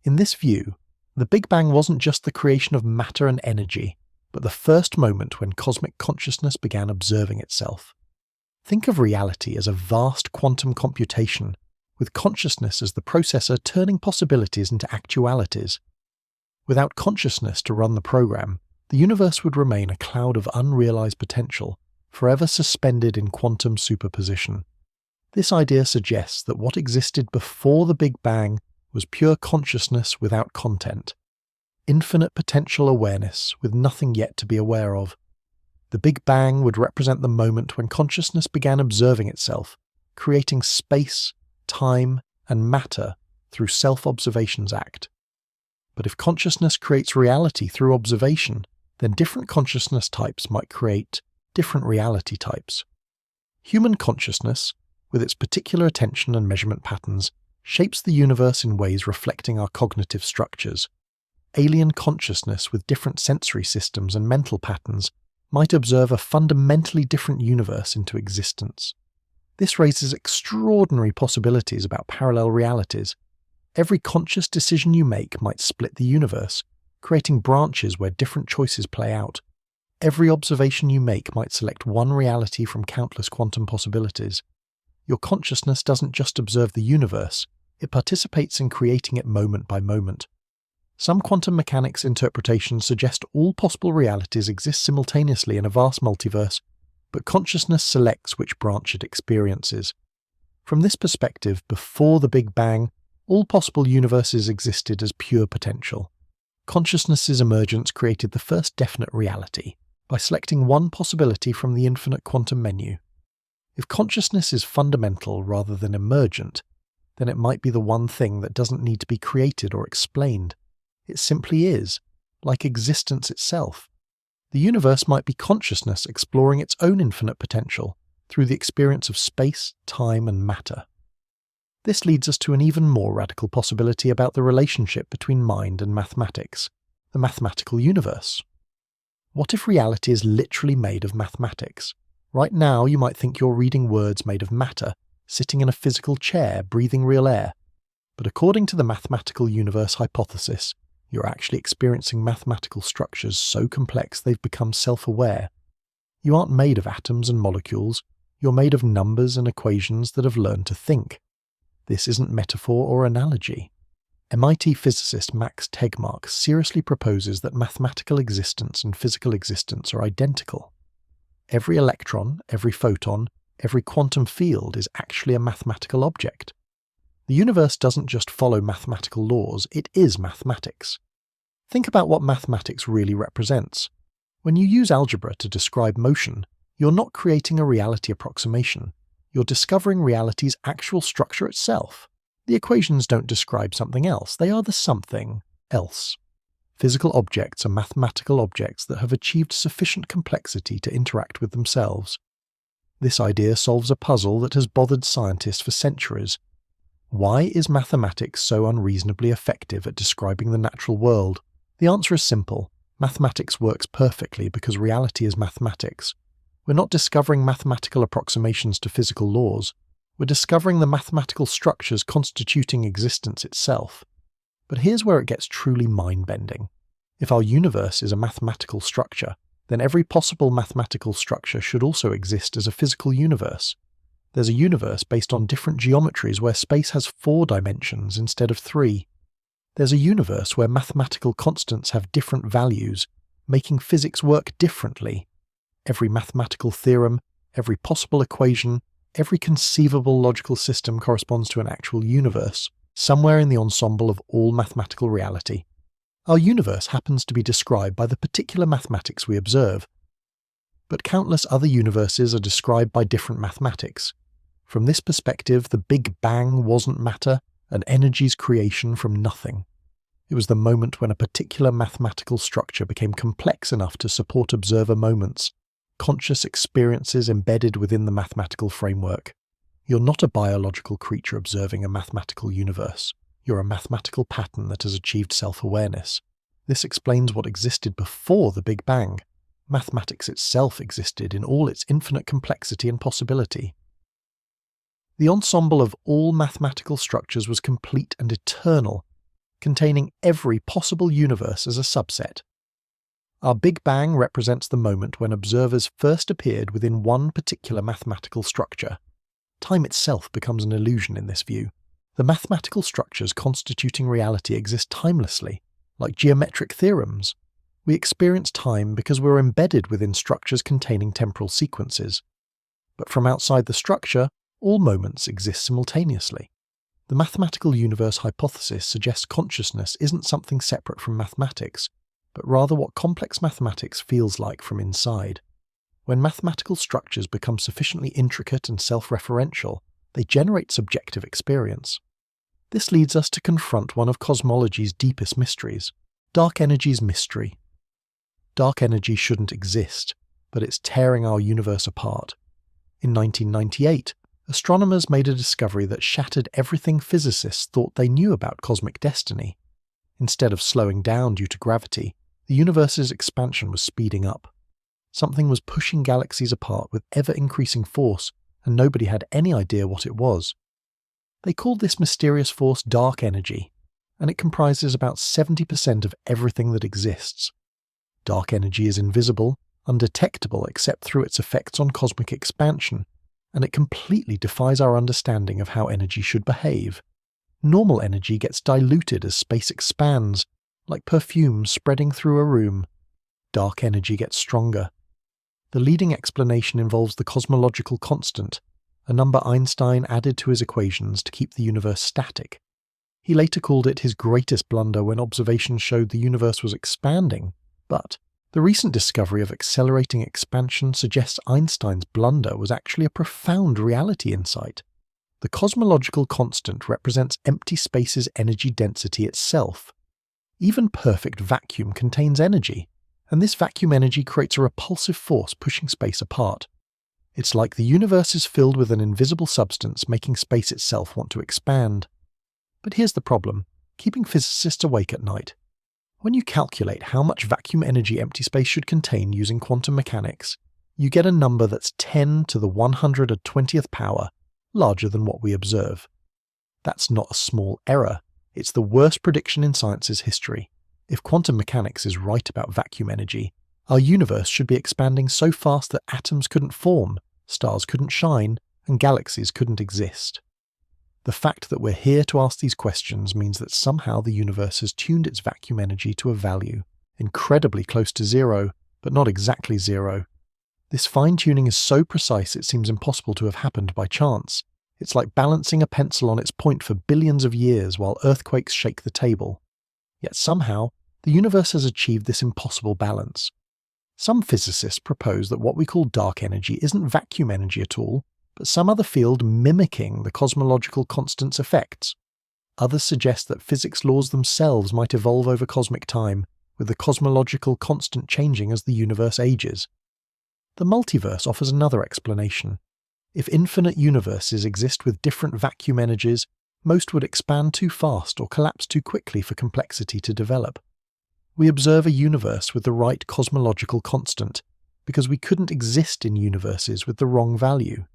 In this view, the Big Bang wasn't just the creation of matter and energy, but the first moment when cosmic consciousness began observing itself. Think of reality as a vast quantum computation, with consciousness as the processor turning possibilities into actualities. Without consciousness to run the program, the universe would remain a cloud of unrealized potential, forever suspended in quantum superposition. This idea suggests that what existed before the Big Bang was pure consciousness without content, infinite potential awareness with nothing yet to be aware of. The Big Bang would represent the moment when consciousness began observing itself, creating space, time, and matter through self-observation's act. But if consciousness creates reality through observation, then different consciousness types might create different reality types. Human consciousness, with its particular attention and measurement patterns, shapes the universe in ways reflecting our cognitive structures. Alien consciousness with different sensory systems and mental patterns might observe a fundamentally different universe into existence. This raises extraordinary possibilities about parallel realities. Every conscious decision you make might split the universe, creating branches where different choices play out. Every observation you make might select one reality from countless quantum possibilities. Your consciousness doesn't just observe the universe, It participates in creating it moment by moment. Some quantum mechanics interpretations suggest all possible realities exist simultaneously in a vast multiverse, but consciousness selects which branch it experiences. From this perspective, before the Big Bang, all possible universes existed as pure potential. Consciousness's emergence created the first definite reality by selecting one possibility from the infinite quantum menu. If consciousness is fundamental rather than emergent, then it might be the one thing that doesn't need to be created or explained. It simply is, like existence itself. The universe might be consciousness exploring its own infinite potential through the experience of space, time, and matter. This leads us to an even more radical possibility about the relationship between mind and mathematics, the mathematical universe. What if reality is literally made of mathematics? Right now, you might think you're reading words made of matter, sitting in a physical chair, breathing real air. But according to the mathematical universe hypothesis, you're actually experiencing mathematical structures so complex they've become self-aware. You aren't made of atoms and molecules, you're made of numbers and equations that have learned to think. This isn't metaphor or analogy. MIT physicist Max Tegmark seriously proposes that mathematical existence and physical existence are identical. Every electron, every photon, every quantum field is actually a mathematical object. The universe doesn't just follow mathematical laws, it is mathematics. Think about what mathematics really represents. When you use algebra to describe motion, you're not creating a reality approximation. You're discovering reality's actual structure itself. The equations don't describe something else, they are the something else. Physical objects are mathematical objects that have achieved sufficient complexity to interact with themselves. This idea solves a puzzle that has bothered scientists for centuries. Why is mathematics so unreasonably effective at describing the natural world? The answer is simple. Mathematics works perfectly because reality is mathematics. We're not discovering mathematical approximations to physical laws. We're discovering the mathematical structures constituting existence itself. But here's where it gets truly mind-bending. If our universe is a mathematical structure, then every possible mathematical structure should also exist as a physical universe. There's a universe based on different geometries where space has 4 dimensions instead of 3. There's a universe where mathematical constants have different values, making physics work differently. Every mathematical theorem, every possible equation, every conceivable logical system corresponds to an actual universe, somewhere in the ensemble of all mathematical reality. Our universe happens to be described by the particular mathematics we observe, but countless other universes are described by different mathematics. From this perspective, the Big Bang wasn't matter, and energy's creation from nothing. It was the moment when a particular mathematical structure became complex enough to support observer moments, conscious experiences embedded within the mathematical framework. You're not a biological creature observing a mathematical universe. You're a mathematical pattern that has achieved self-awareness. This explains what existed before the Big Bang. Mathematics itself existed in all its infinite complexity and possibility. The ensemble of all mathematical structures was complete and eternal, containing every possible universe as a subset. Our Big Bang represents the moment when observers first appeared within one particular mathematical structure. Time itself becomes an illusion in this view. The mathematical structures constituting reality exist timelessly, like geometric theorems. We experience time because we're embedded within structures containing temporal sequences. But from outside the structure, all moments exist simultaneously. The mathematical universe hypothesis suggests consciousness isn't something separate from mathematics, but rather what complex mathematics feels like from inside. When mathematical structures become sufficiently intricate and self-referential, they generate subjective experience. This leads us to confront one of cosmology's deepest mysteries, dark energy's mystery. Dark energy shouldn't exist, but it's tearing our universe apart. In 1998, astronomers made a discovery that shattered everything physicists thought they knew about cosmic destiny. Instead of slowing down due to gravity, the universe's expansion was speeding up. Something was pushing galaxies apart with ever-increasing force, and nobody had any idea what it was. They called this mysterious force dark energy, and it comprises about 70% of everything that exists. Dark energy is invisible, undetectable except through its effects on cosmic expansion, and it completely defies our understanding of how energy should behave. Normal energy gets diluted as space expands, like perfume spreading through a room. Dark energy gets stronger. The leading explanation involves the cosmological constant, a number Einstein added to his equations to keep the universe static. He later called it his greatest blunder when observations showed the universe was expanding, but the recent discovery of accelerating expansion suggests Einstein's blunder was actually a profound reality insight. The cosmological constant represents empty space's energy density itself. Even perfect vacuum contains energy, and this vacuum energy creates a repulsive force pushing space apart. It's like the universe is filled with an invisible substance making space itself want to expand. But here's the problem, keeping physicists awake at night. When you calculate how much vacuum energy empty space should contain using quantum mechanics, you get a number that's 10 to the 120th power, larger than what we observe. That's not a small error, it's the worst prediction in science's history. If quantum mechanics is right about vacuum energy, our universe should be expanding so fast that atoms couldn't form, stars couldn't shine, and galaxies couldn't exist. The fact that we're here to ask these questions means that somehow the universe has tuned its vacuum energy to a value, incredibly close to zero, but not exactly zero. This fine-tuning is so precise it seems impossible to have happened by chance. It's like balancing a pencil on its point for billions of years while earthquakes shake the table. Yet somehow, the universe has achieved this impossible balance. Some physicists propose that what we call dark energy isn't vacuum energy at all, but some other field mimicking the cosmological constant's effects. Others suggest that physics laws themselves might evolve over cosmic time, with the cosmological constant changing as the universe ages. The multiverse offers another explanation. If infinite universes exist with different vacuum energies, most would expand too fast or collapse too quickly for complexity to develop. We observe a universe with the right cosmological constant, because we couldn't exist in universes with the wrong value.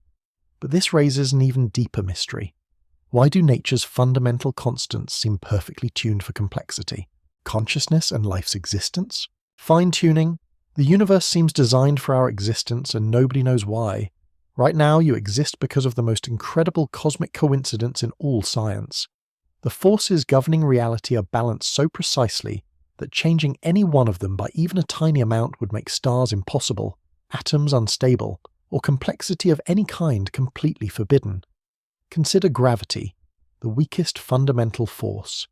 But this raises an even deeper mystery. Why do nature's fundamental constants seem perfectly tuned for complexity? Consciousness and life's existence? Fine-tuning? The universe seems designed for our existence and nobody knows why. Right now you exist because of the most incredible cosmic coincidence in all science. The forces governing reality are balanced so precisely that changing any one of them by even a tiny amount would make stars impossible, atoms unstable, or complexity of any kind completely forbidden. Consider gravity, the weakest fundamental force.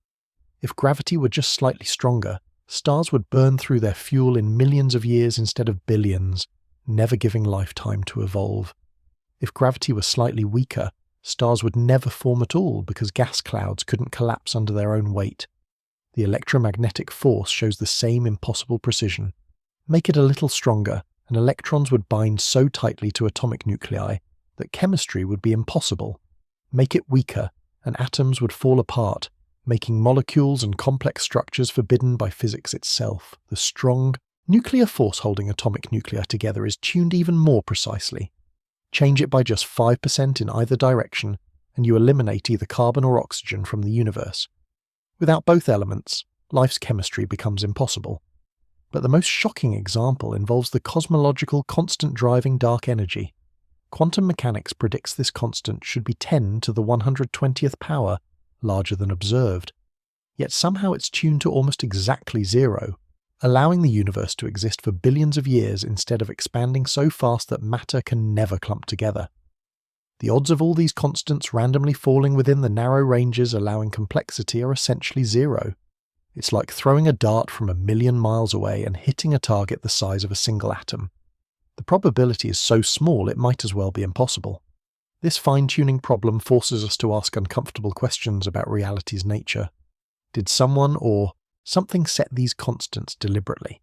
If gravity were just slightly stronger, stars would burn through their fuel in millions of years instead of billions, never giving life time to evolve. If gravity were slightly weaker, stars would never form at all because gas clouds couldn't collapse under their own weight. The electromagnetic force shows the same impossible precision. Make it a little stronger, and electrons would bind so tightly to atomic nuclei that chemistry would be impossible. Make it weaker, and atoms would fall apart, making molecules and complex structures forbidden by physics itself. The strong, nuclear force holding atomic nuclei together is tuned even more precisely. Change it by just 5% in either direction, and you eliminate either carbon or oxygen from the universe. Without both elements, life's chemistry becomes impossible. But the most shocking example involves the cosmological constant driving dark energy. Quantum mechanics predicts this constant should be 10 to the 120th power, larger than observed. Yet somehow it's tuned to almost exactly zero, allowing the universe to exist for billions of years instead of expanding so fast that matter can never clump together. The odds of all these constants randomly falling within the narrow ranges allowing complexity are essentially zero. It's like throwing a dart from 1,000,000 miles away and hitting a target the size of a single atom. The probability is so small it might as well be impossible. This fine-tuning problem forces us to ask uncomfortable questions about reality's nature. Did someone or something set these constants deliberately?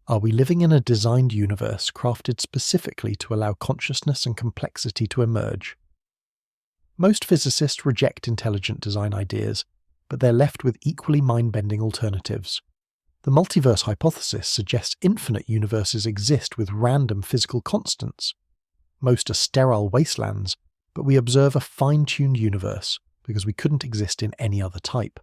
Are we living in a designed universe crafted specifically to allow consciousness and complexity to emerge? Most physicists reject intelligent design ideas, but they're left with equally mind-bending alternatives. The multiverse hypothesis suggests infinite universes exist with random physical constants. Most are sterile wastelands, but we observe a fine-tuned universe because we couldn't exist in any other type.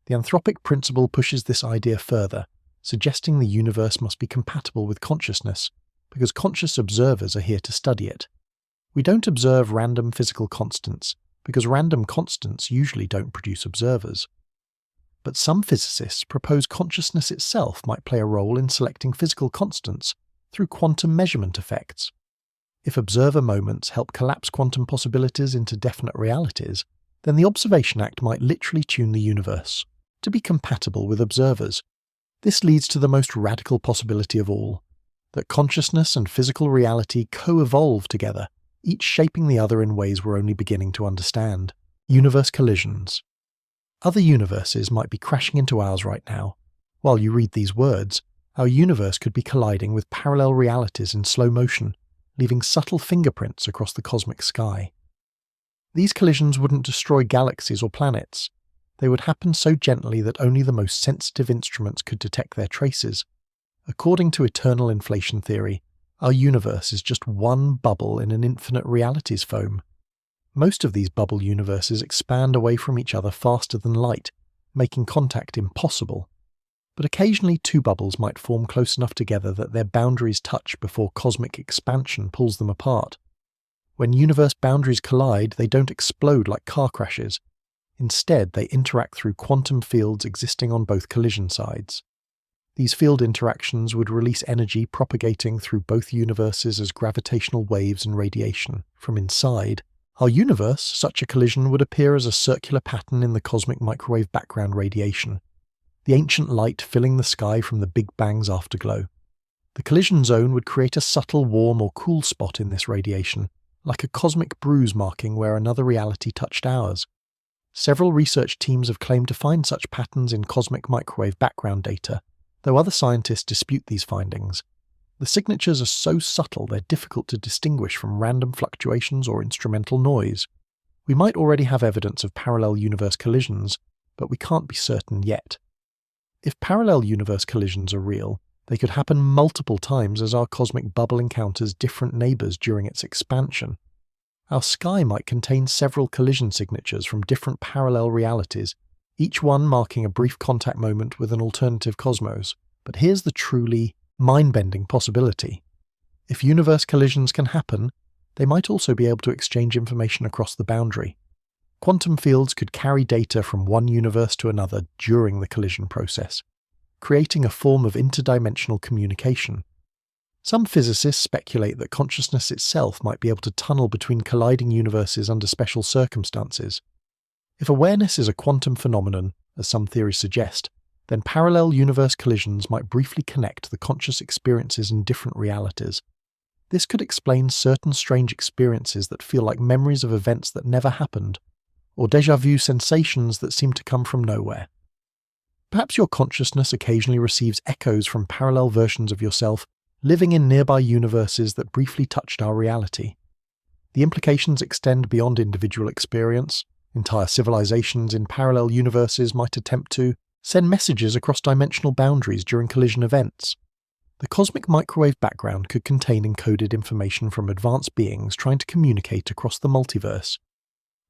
The anthropic principle pushes this idea further, suggesting the universe must be compatible with consciousness, because conscious observers are here to study it. We don't observe random physical constants, because random constants usually don't produce observers. But some physicists propose consciousness itself might play a role in selecting physical constants through quantum measurement effects. If observer moments help collapse quantum possibilities into definite realities, then the observation act might literally tune the universe to be compatible with observers. This leads to the most radical possibility of all, that consciousness and physical reality co-evolve together, each shaping the other in ways we're only beginning to understand. Universe collisions. Other universes might be crashing into ours right now. While you read these words, our universe could be colliding with parallel realities in slow motion, leaving subtle fingerprints across the cosmic sky. These collisions wouldn't destroy galaxies or planets. They would happen so gently that only the most sensitive instruments could detect their traces. According to eternal inflation theory, our universe is just one bubble in an infinite realities foam. Most of these bubble universes expand away from each other faster than light, making contact impossible. But occasionally two bubbles might form close enough together that their boundaries touch before cosmic expansion pulls them apart. When universe boundaries collide, they don't explode like car crashes. Instead, they interact through quantum fields existing on both collision sides. These field interactions would release energy propagating through both universes as gravitational waves and radiation. From inside our universe, such a collision would appear as a circular pattern in the cosmic microwave background radiation, the ancient light filling the sky from the Big Bang's afterglow. The collision zone would create a subtle warm or cool spot in this radiation, like a cosmic bruise marking where another reality touched ours. Several research teams have claimed to find such patterns in cosmic microwave background data, though other scientists dispute these findings. The signatures are so subtle they're difficult to distinguish from random fluctuations or instrumental noise. We might already have evidence of parallel universe collisions, but we can't be certain yet. If parallel universe collisions are real, they could happen multiple times as our cosmic bubble encounters different neighbours during its expansion. Our sky might contain several collision signatures from different parallel realities, each one marking a brief contact moment with an alternative cosmos. But here's the truly mind-bending possibility. If universe collisions can happen, they might also be able to exchange information across the boundary. Quantum fields could carry data from one universe to another during the collision process, creating a form of interdimensional communication. Some physicists speculate that consciousness itself might be able to tunnel between colliding universes under special circumstances. If awareness is a quantum phenomenon, as some theories suggest, then parallel universe collisions might briefly connect the conscious experiences in different realities. This could explain certain strange experiences that feel like memories of events that never happened, or déjà vu sensations that seem to come from nowhere. Perhaps your consciousness occasionally receives echoes from parallel versions of yourself living in nearby universes that briefly touched our reality. The implications extend beyond individual experience. Entire civilizations in parallel universes might attempt to send messages across dimensional boundaries during collision events. The cosmic microwave background could contain encoded information from advanced beings trying to communicate across the multiverse.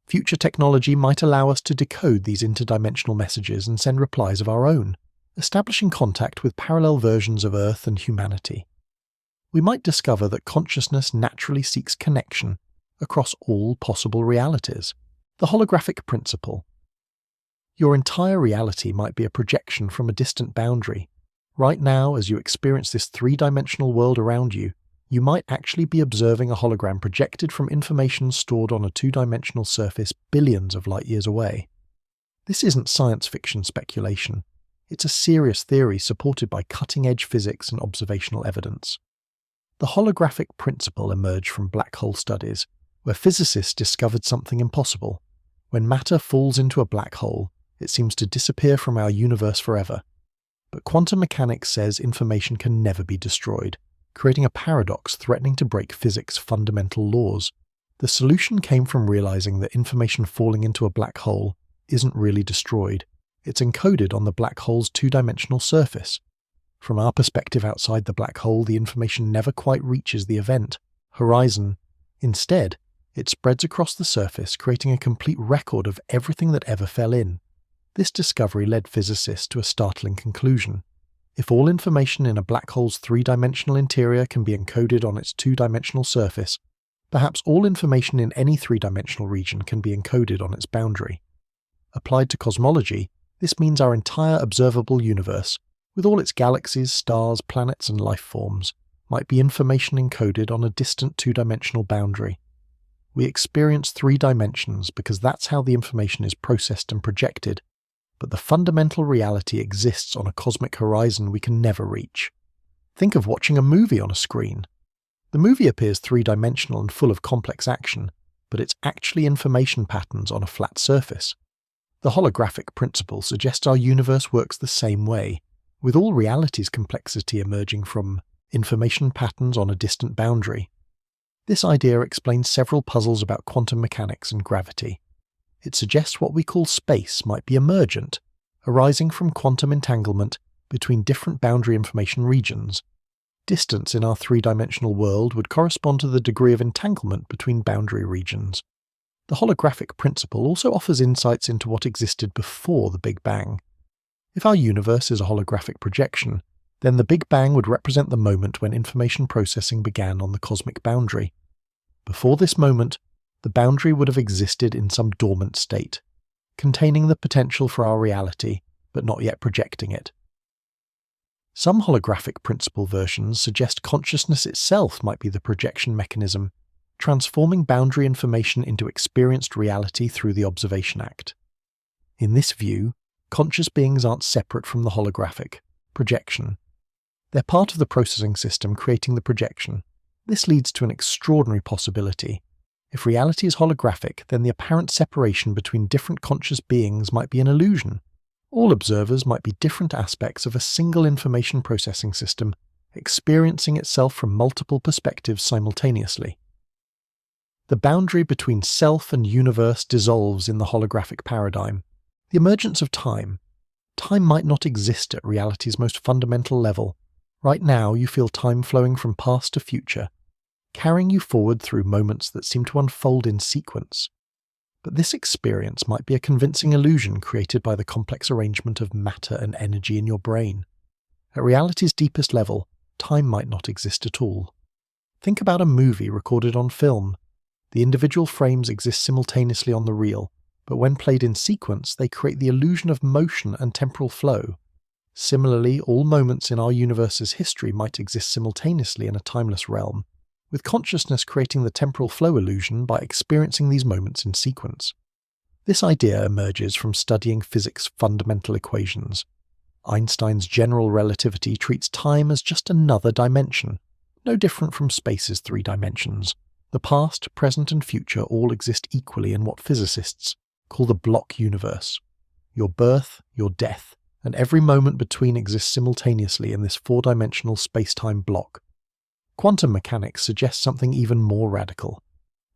Future technology might allow us to decode these interdimensional messages and send replies of our own, establishing contact with parallel versions of Earth and humanity. We might discover that consciousness naturally seeks connection across all possible realities. The holographic principle. Your entire reality might be a projection from a distant boundary. Right now, as you experience this three-dimensional world around you, you might actually be observing a hologram projected from information stored on a two-dimensional surface billions of light years away. This isn't science fiction speculation. It's a serious theory supported by cutting-edge physics and observational evidence. The holographic principle emerged from black hole studies, where physicists discovered something impossible. When matter falls into a black hole, it seems to disappear from our universe forever. But quantum mechanics says information can never be destroyed, creating a paradox threatening to break physics' fundamental laws. The solution came from realizing that information falling into a black hole isn't really destroyed. It's encoded on the black hole's two-dimensional surface. From our perspective outside the black hole, the information never quite reaches the event horizon. Instead, it spreads across the surface, creating a complete record of everything that ever fell in. This discovery led physicists to a startling conclusion. If all information in a black hole's three-dimensional interior can be encoded on its two-dimensional surface, Perhaps all information in any three-dimensional region can be encoded on its boundary. Applied to cosmology, this means our entire observable universe, with all its galaxies, stars, planets, and life forms, might be information encoded on a distant two-dimensional boundary. We experience three dimensions because that's how the information is processed and projected, but the fundamental reality exists on a cosmic horizon we can never reach. Think of watching a movie on a screen. The movie appears three-dimensional and full of complex action, but it's actually information patterns on a flat surface. The holographic principle suggests our universe works the same way, with all reality's complexity emerging from information patterns on a distant boundary. This idea explains several puzzles about quantum mechanics and gravity. It suggests what we call space might be emergent, arising from quantum entanglement between different boundary information regions. Distance in our three-dimensional world would correspond to the degree of entanglement between boundary regions. The holographic principle also offers insights into what existed before the Big Bang. If our universe is a holographic projection, then the Big Bang would represent the moment when information processing began on the cosmic boundary. Before this moment, the boundary would have existed in some dormant state, containing the potential for our reality, but not yet projecting it. Some holographic principle versions suggest consciousness itself might be the projection mechanism, transforming boundary information into experienced reality through the observation act. In this view, conscious beings aren't separate from the holographic projection. They're part of the processing system creating the projection. This leads to an extraordinary possibility. If reality is holographic, then the apparent separation between different conscious beings might be an illusion. All observers might be different aspects of a single information processing system, experiencing itself from multiple perspectives simultaneously. The boundary between self and universe dissolves in the holographic paradigm. The emergence of time. Time might not exist at reality's most fundamental level. Right now, you feel time flowing from past to future, carrying you forward through moments that seem to unfold in sequence. But this experience might be a convincing illusion created by the complex arrangement of matter and energy in your brain. At reality's deepest level, time might not exist at all. Think about a movie recorded on film. The individual frames exist simultaneously on the reel, but when played in sequence, they create the illusion of motion and temporal flow. Similarly, all moments in our universe's history might exist simultaneously in a timeless realm, with consciousness creating the temporal flow illusion by experiencing these moments in sequence. This idea emerges from studying physics' fundamental equations. Einstein's general relativity treats time as just another dimension, no different from space's three dimensions. The past, present, and future all exist equally in what physicists call the block universe. Your birth, your death, and every moment between exists simultaneously in this four-dimensional space-time block. Quantum mechanics suggests something even more radical.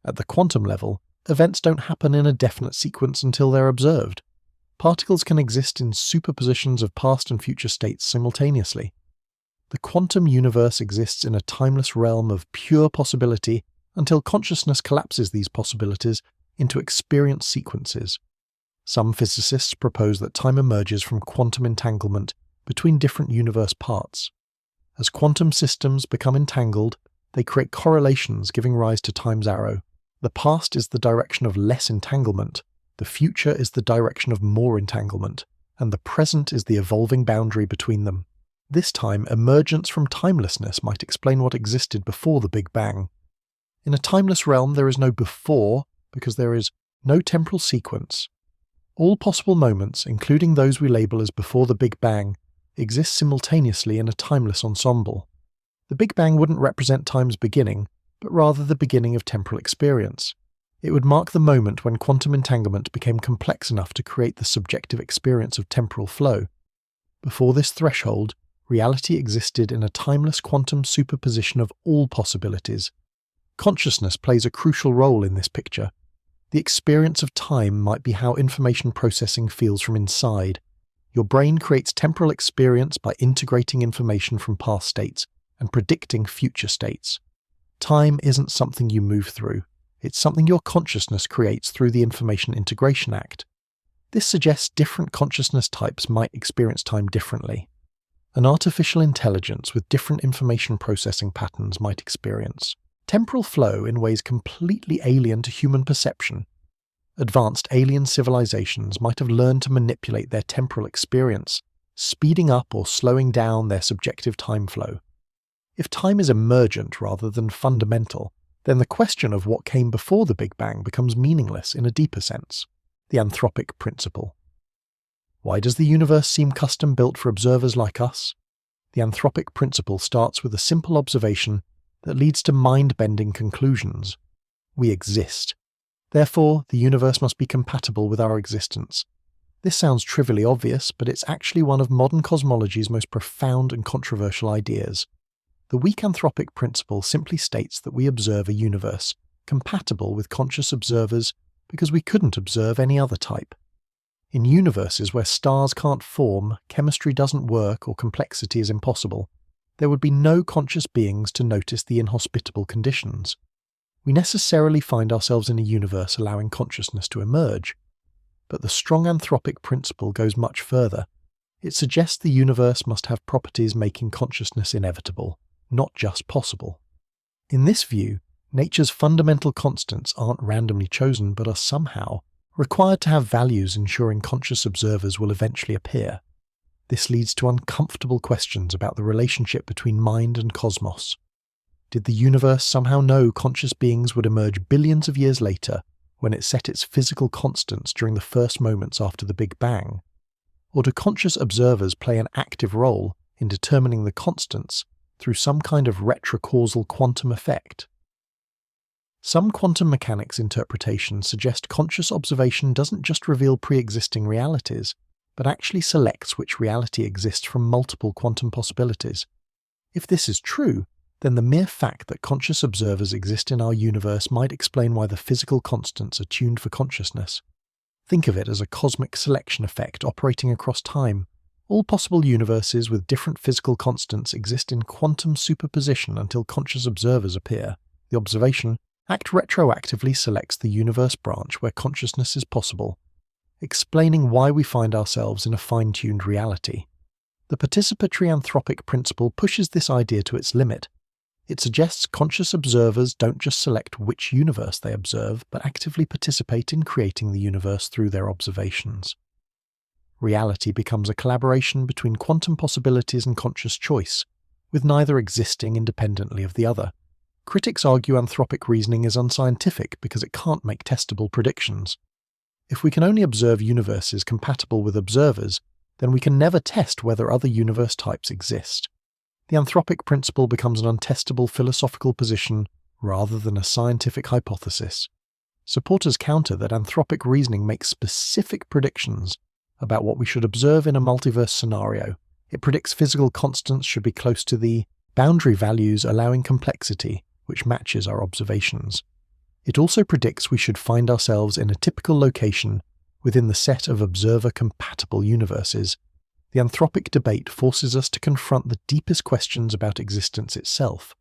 At the quantum level, events don't happen in a definite sequence until they're observed. Particles can exist in superpositions of past and future states simultaneously. The quantum universe exists in a timeless realm of pure possibility until consciousness collapses these possibilities into experience sequences. Some physicists propose that time emerges from quantum entanglement between different universe parts. As quantum systems become entangled, they create correlations giving rise to time's arrow. The past is the direction of less entanglement, the future is the direction of more entanglement, and the present is the evolving boundary between them. This time, emergence from timelessness might explain what existed before the Big Bang. In a timeless realm, there is no before, because there is no temporal sequence. All possible moments, including those we label as before the Big Bang, exist simultaneously in a timeless ensemble. The Big Bang wouldn't represent time's beginning, but rather the beginning of temporal experience. It would mark the moment when quantum entanglement became complex enough to create the subjective experience of temporal flow. Before this threshold, reality existed in a timeless quantum superposition of all possibilities. Consciousness plays a crucial role in this picture. The experience of time might be how information processing feels from inside. Your brain creates temporal experience by integrating information from past states and predicting future states. Time isn't something you move through. It's something your consciousness creates through the information integration act. This suggests different consciousness types might experience time differently. An artificial intelligence with different information processing patterns might experience Temporal flow in ways completely alien to human perception. Advanced alien civilizations might have learned to manipulate their temporal experience, speeding up or slowing down their subjective time flow. If time is emergent rather than fundamental, then the question of what came before the Big Bang becomes meaningless in a deeper sense, the anthropic principle. Why does the universe seem custom-built for observers like us? The anthropic principle starts with a simple observation that leads to mind-bending conclusions. We exist. Therefore, the universe must be compatible with our existence. This sounds trivially obvious, but it's actually one of modern cosmology's most profound and controversial ideas. The weak anthropic principle simply states that we observe a universe compatible with conscious observers because we couldn't observe any other type. In universes where stars can't form, chemistry doesn't work, or complexity is impossible, there would be no conscious beings to notice the inhospitable conditions. We necessarily find ourselves in a universe allowing consciousness to emerge. But the strong anthropic principle goes much further. It suggests the universe must have properties making consciousness inevitable, not just possible. In this view, nature's fundamental constants aren't randomly chosen but are somehow required to have values ensuring conscious observers will eventually appear. This leads to uncomfortable questions about the relationship between mind and cosmos. Did the universe somehow know conscious beings would emerge billions of years later when it set its physical constants during the first moments after the Big Bang? Or do conscious observers play an active role in determining the constants through some kind of retrocausal quantum effect? Some quantum mechanics interpretations suggest conscious observation doesn't just reveal pre-existing realities, but actually selects which reality exists from multiple quantum possibilities. If this is true, then the mere fact that conscious observers exist in our universe might explain why the physical constants are tuned for consciousness. Think of it as a cosmic selection effect operating across time. All possible universes with different physical constants exist in quantum superposition until conscious observers appear. The observation act retroactively selects the universe branch where consciousness is possible, explaining why we find ourselves in a fine-tuned reality. The participatory anthropic principle pushes this idea to its limit. It suggests conscious observers don't just select which universe they observe, but actively participate in creating the universe through their observations. Reality becomes a collaboration between quantum possibilities and conscious choice, with neither existing independently of the other. Critics argue anthropic reasoning is unscientific because it can't make testable predictions. If we can only observe universes compatible with observers, then we can never test whether other universe types exist. The anthropic principle becomes an untestable philosophical position rather than a scientific hypothesis. Supporters counter that anthropic reasoning makes specific predictions about what we should observe in a multiverse scenario. It predicts physical constants should be close to the boundary values allowing complexity, which matches our observations. It also predicts we should find ourselves in a typical location within the set of observer-compatible universes. The anthropic debate forces us to confront the deepest questions about existence itself.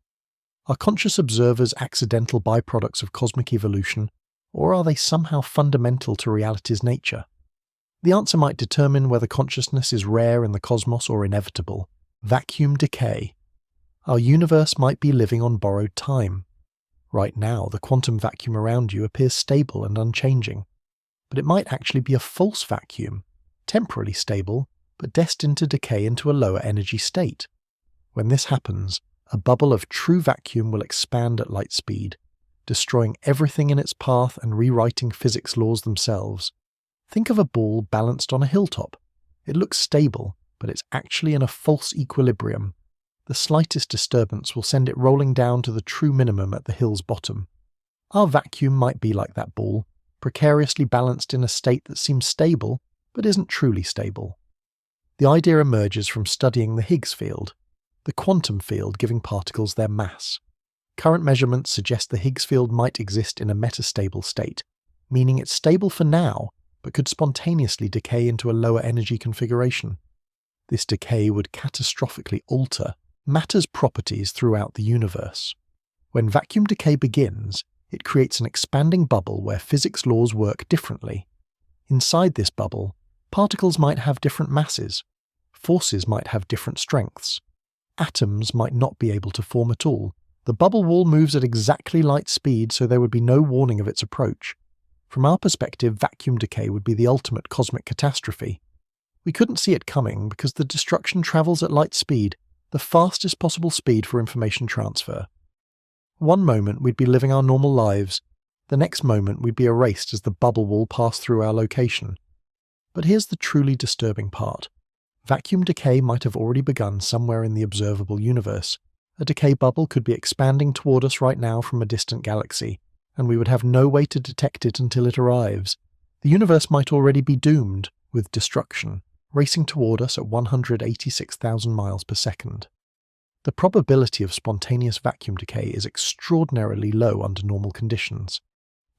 Are conscious observers accidental byproducts of cosmic evolution, or are they somehow fundamental to reality's nature? The answer might determine whether consciousness is rare in the cosmos or inevitable. Vacuum decay. Our universe might be living on borrowed time. Right now, the quantum vacuum around you appears stable and unchanging, but it might actually be a false vacuum, temporarily stable, but destined to decay into a lower energy state. When this happens, a bubble of true vacuum will expand at light speed, destroying everything in its path and rewriting physics laws themselves. Think of a ball balanced on a hilltop. It looks stable, but it's actually in a false equilibrium. The slightest disturbance will send it rolling down to the true minimum at the hill's bottom. Our vacuum might be like that ball, precariously balanced in a state that seems stable, but isn't truly stable. The idea emerges from studying the Higgs field, the quantum field giving particles their mass. Current measurements suggest the Higgs field might exist in a metastable state, meaning it's stable for now, but could spontaneously decay into a lower energy configuration. This decay would catastrophically alter matter's properties throughout the universe. When vacuum decay begins, it creates an expanding bubble where physics laws work differently. Inside this bubble, particles might have different masses, forces might have different strengths, atoms might not be able to form at all, The bubble wall moves at exactly light speed, so there would be no warning of its approach. From our perspective, vacuum decay would be the ultimate cosmic catastrophe. We couldn't see it coming because the destruction travels at light speed, the fastest possible speed for information transfer. One moment we'd be living our normal lives, the next moment we'd be erased as the bubble wall passed through our location. But here's the truly disturbing part. Vacuum decay might have already begun somewhere in the observable universe. A decay bubble could be expanding toward us right now from a distant galaxy, and we would have no way to detect it until it arrives. The universe might already be doomed, with destruction, racing toward us at 186,000 miles per second. The probability of spontaneous vacuum decay is extraordinarily low under normal conditions.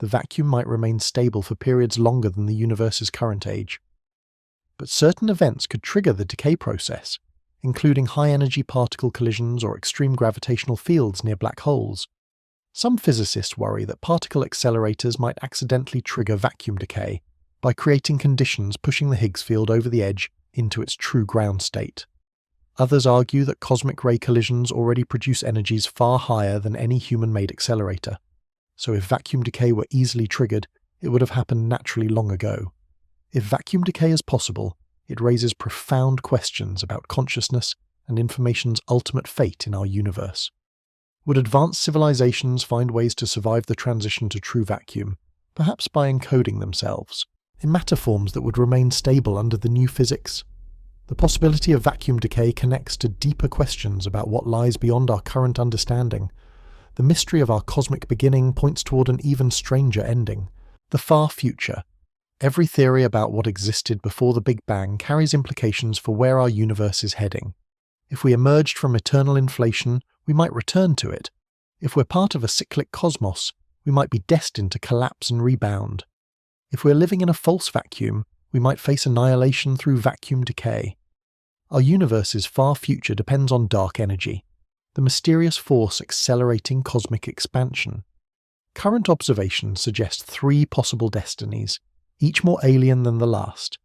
The vacuum might remain stable for periods longer than the universe's current age. But certain events could trigger the decay process, including high-energy particle collisions or extreme gravitational fields near black holes. Some physicists worry that particle accelerators might accidentally trigger vacuum decay by creating conditions pushing the Higgs field over the edge into its true ground state. Others argue that cosmic ray collisions already produce energies far higher than any human-made accelerator. So if vacuum decay were easily triggered, it would have happened naturally long ago. If vacuum decay is possible, it raises profound questions about consciousness and information's ultimate fate in our universe. Would advanced civilizations find ways to survive the transition to true vacuum, perhaps by encoding themselves in matter forms that would remain stable under the new physics? The possibility of vacuum decay connects to deeper questions about what lies beyond our current understanding. The mystery of our cosmic beginning points toward an even stranger ending, the far future. Every theory about what existed before the Big Bang carries implications for where our universe is heading. If we emerged from eternal inflation, we might return to it. If we're part of a cyclic cosmos, we might be destined to collapse and rebound. If we're living in a false vacuum, we might face annihilation through vacuum decay. Our universe's far future depends on dark energy, the mysterious force accelerating cosmic expansion. Current observations suggest 3 possible destinies, each more alien than the last.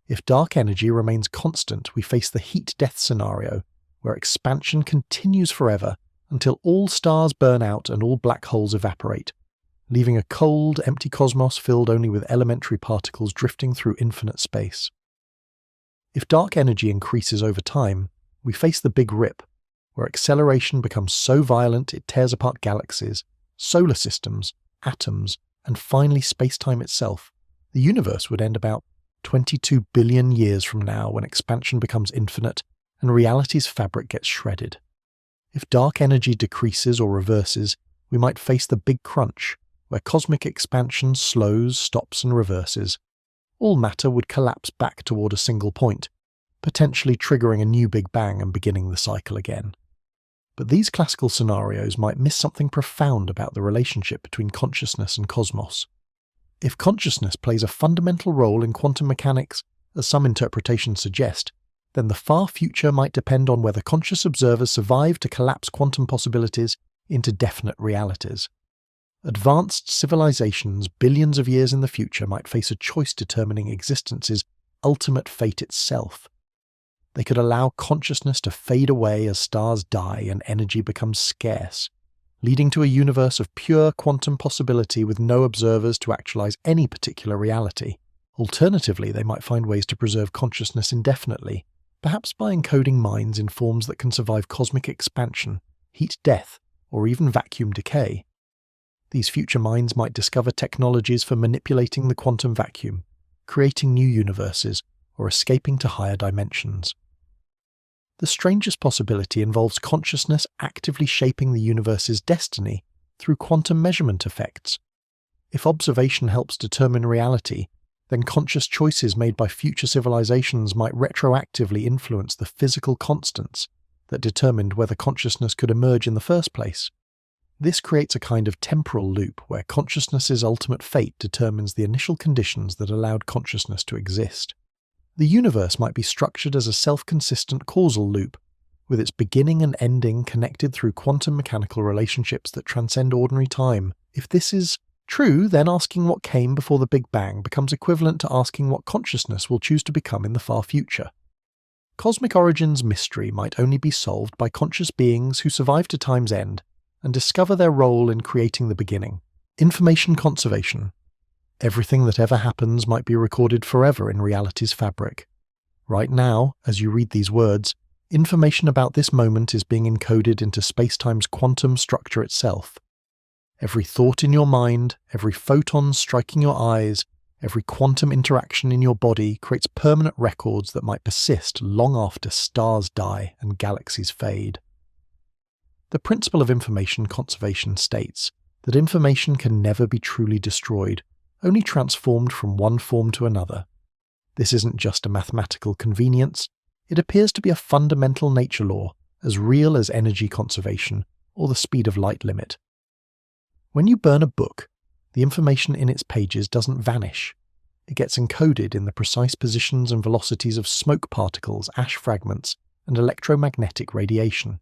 If dark energy remains constant, we face the heat death scenario, where expansion continues forever until all stars burn out and all black holes evaporate, leaving a cold, empty cosmos filled only with elementary particles drifting through infinite space. If dark energy increases over time, we face the Big Rip, where acceleration becomes so violent it tears apart galaxies, solar systems, atoms, and finally space-time itself. The universe would end about 22 billion years from now when expansion becomes infinite and reality's fabric gets shredded. If dark energy decreases or reverses, we might face the Big Crunch, where cosmic expansion slows, stops, and reverses. All matter would collapse back toward a single point, potentially triggering a new Big Bang and beginning the cycle again. But these classical scenarios might miss something profound about the relationship between consciousness and cosmos. If consciousness plays a fundamental role in quantum mechanics, as some interpretations suggest, then the far future might depend on whether conscious observers survive to collapse quantum possibilities into definite realities. Advanced civilizations billions of years in the future might face a choice determining existence's ultimate fate itself. They could allow consciousness to fade away as stars die and energy becomes scarce, leading to a universe of pure quantum possibility with no observers to actualize any particular reality. Alternatively, they might find ways to preserve consciousness indefinitely, perhaps by encoding minds in forms that can survive cosmic expansion, heat death, or even vacuum decay. These future minds might discover technologies for manipulating the quantum vacuum, creating new universes, or escaping to higher dimensions. The strangest possibility involves consciousness actively shaping the universe's destiny through quantum measurement effects. If observation helps determine reality, then conscious choices made by future civilizations might retroactively influence the physical constants that determined whether consciousness could emerge in the first place. This creates a kind of temporal loop where consciousness's ultimate fate determines the initial conditions that allowed consciousness to exist. The universe might be structured as a self-consistent causal loop, with its beginning and ending connected through quantum mechanical relationships that transcend ordinary time. If this is true, then asking what came before the Big Bang becomes equivalent to asking what consciousness will choose to become in the far future. Cosmic origins mystery might only be solved by conscious beings who survive to time's end and discover their role in creating the beginning. Information conservation. Everything that ever happens might be recorded forever in reality's fabric. Right now, as you read these words, information about this moment is being encoded into spacetime's quantum structure itself. Every thought in your mind, every photon striking your eyes, every quantum interaction in your body creates permanent records that might persist long after stars die and galaxies fade. The principle of information conservation states that information can never be truly destroyed, only transformed from one form to another. This isn't just a mathematical convenience, it appears to be a fundamental nature law, as real as energy conservation or the speed of light limit. When you burn a book, the information in its pages doesn't vanish. It gets encoded in the precise positions and velocities of smoke particles, ash fragments, and electromagnetic radiation.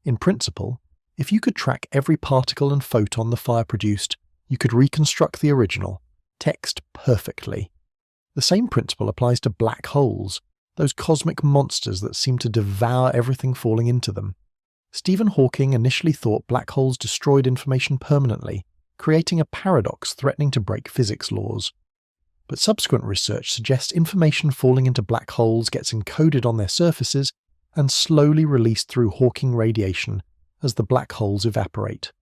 In principle, if you could track every particle and photon the fire produced, you could reconstruct the original text perfectly. The same principle applies to black holes, those cosmic monsters that seem to devour everything falling into them. Stephen Hawking initially thought black holes destroyed information permanently, creating a paradox threatening to break physics laws. But subsequent research suggests information falling into black holes gets encoded on their surfaces and slowly released through Hawking radiation as the black holes evaporate.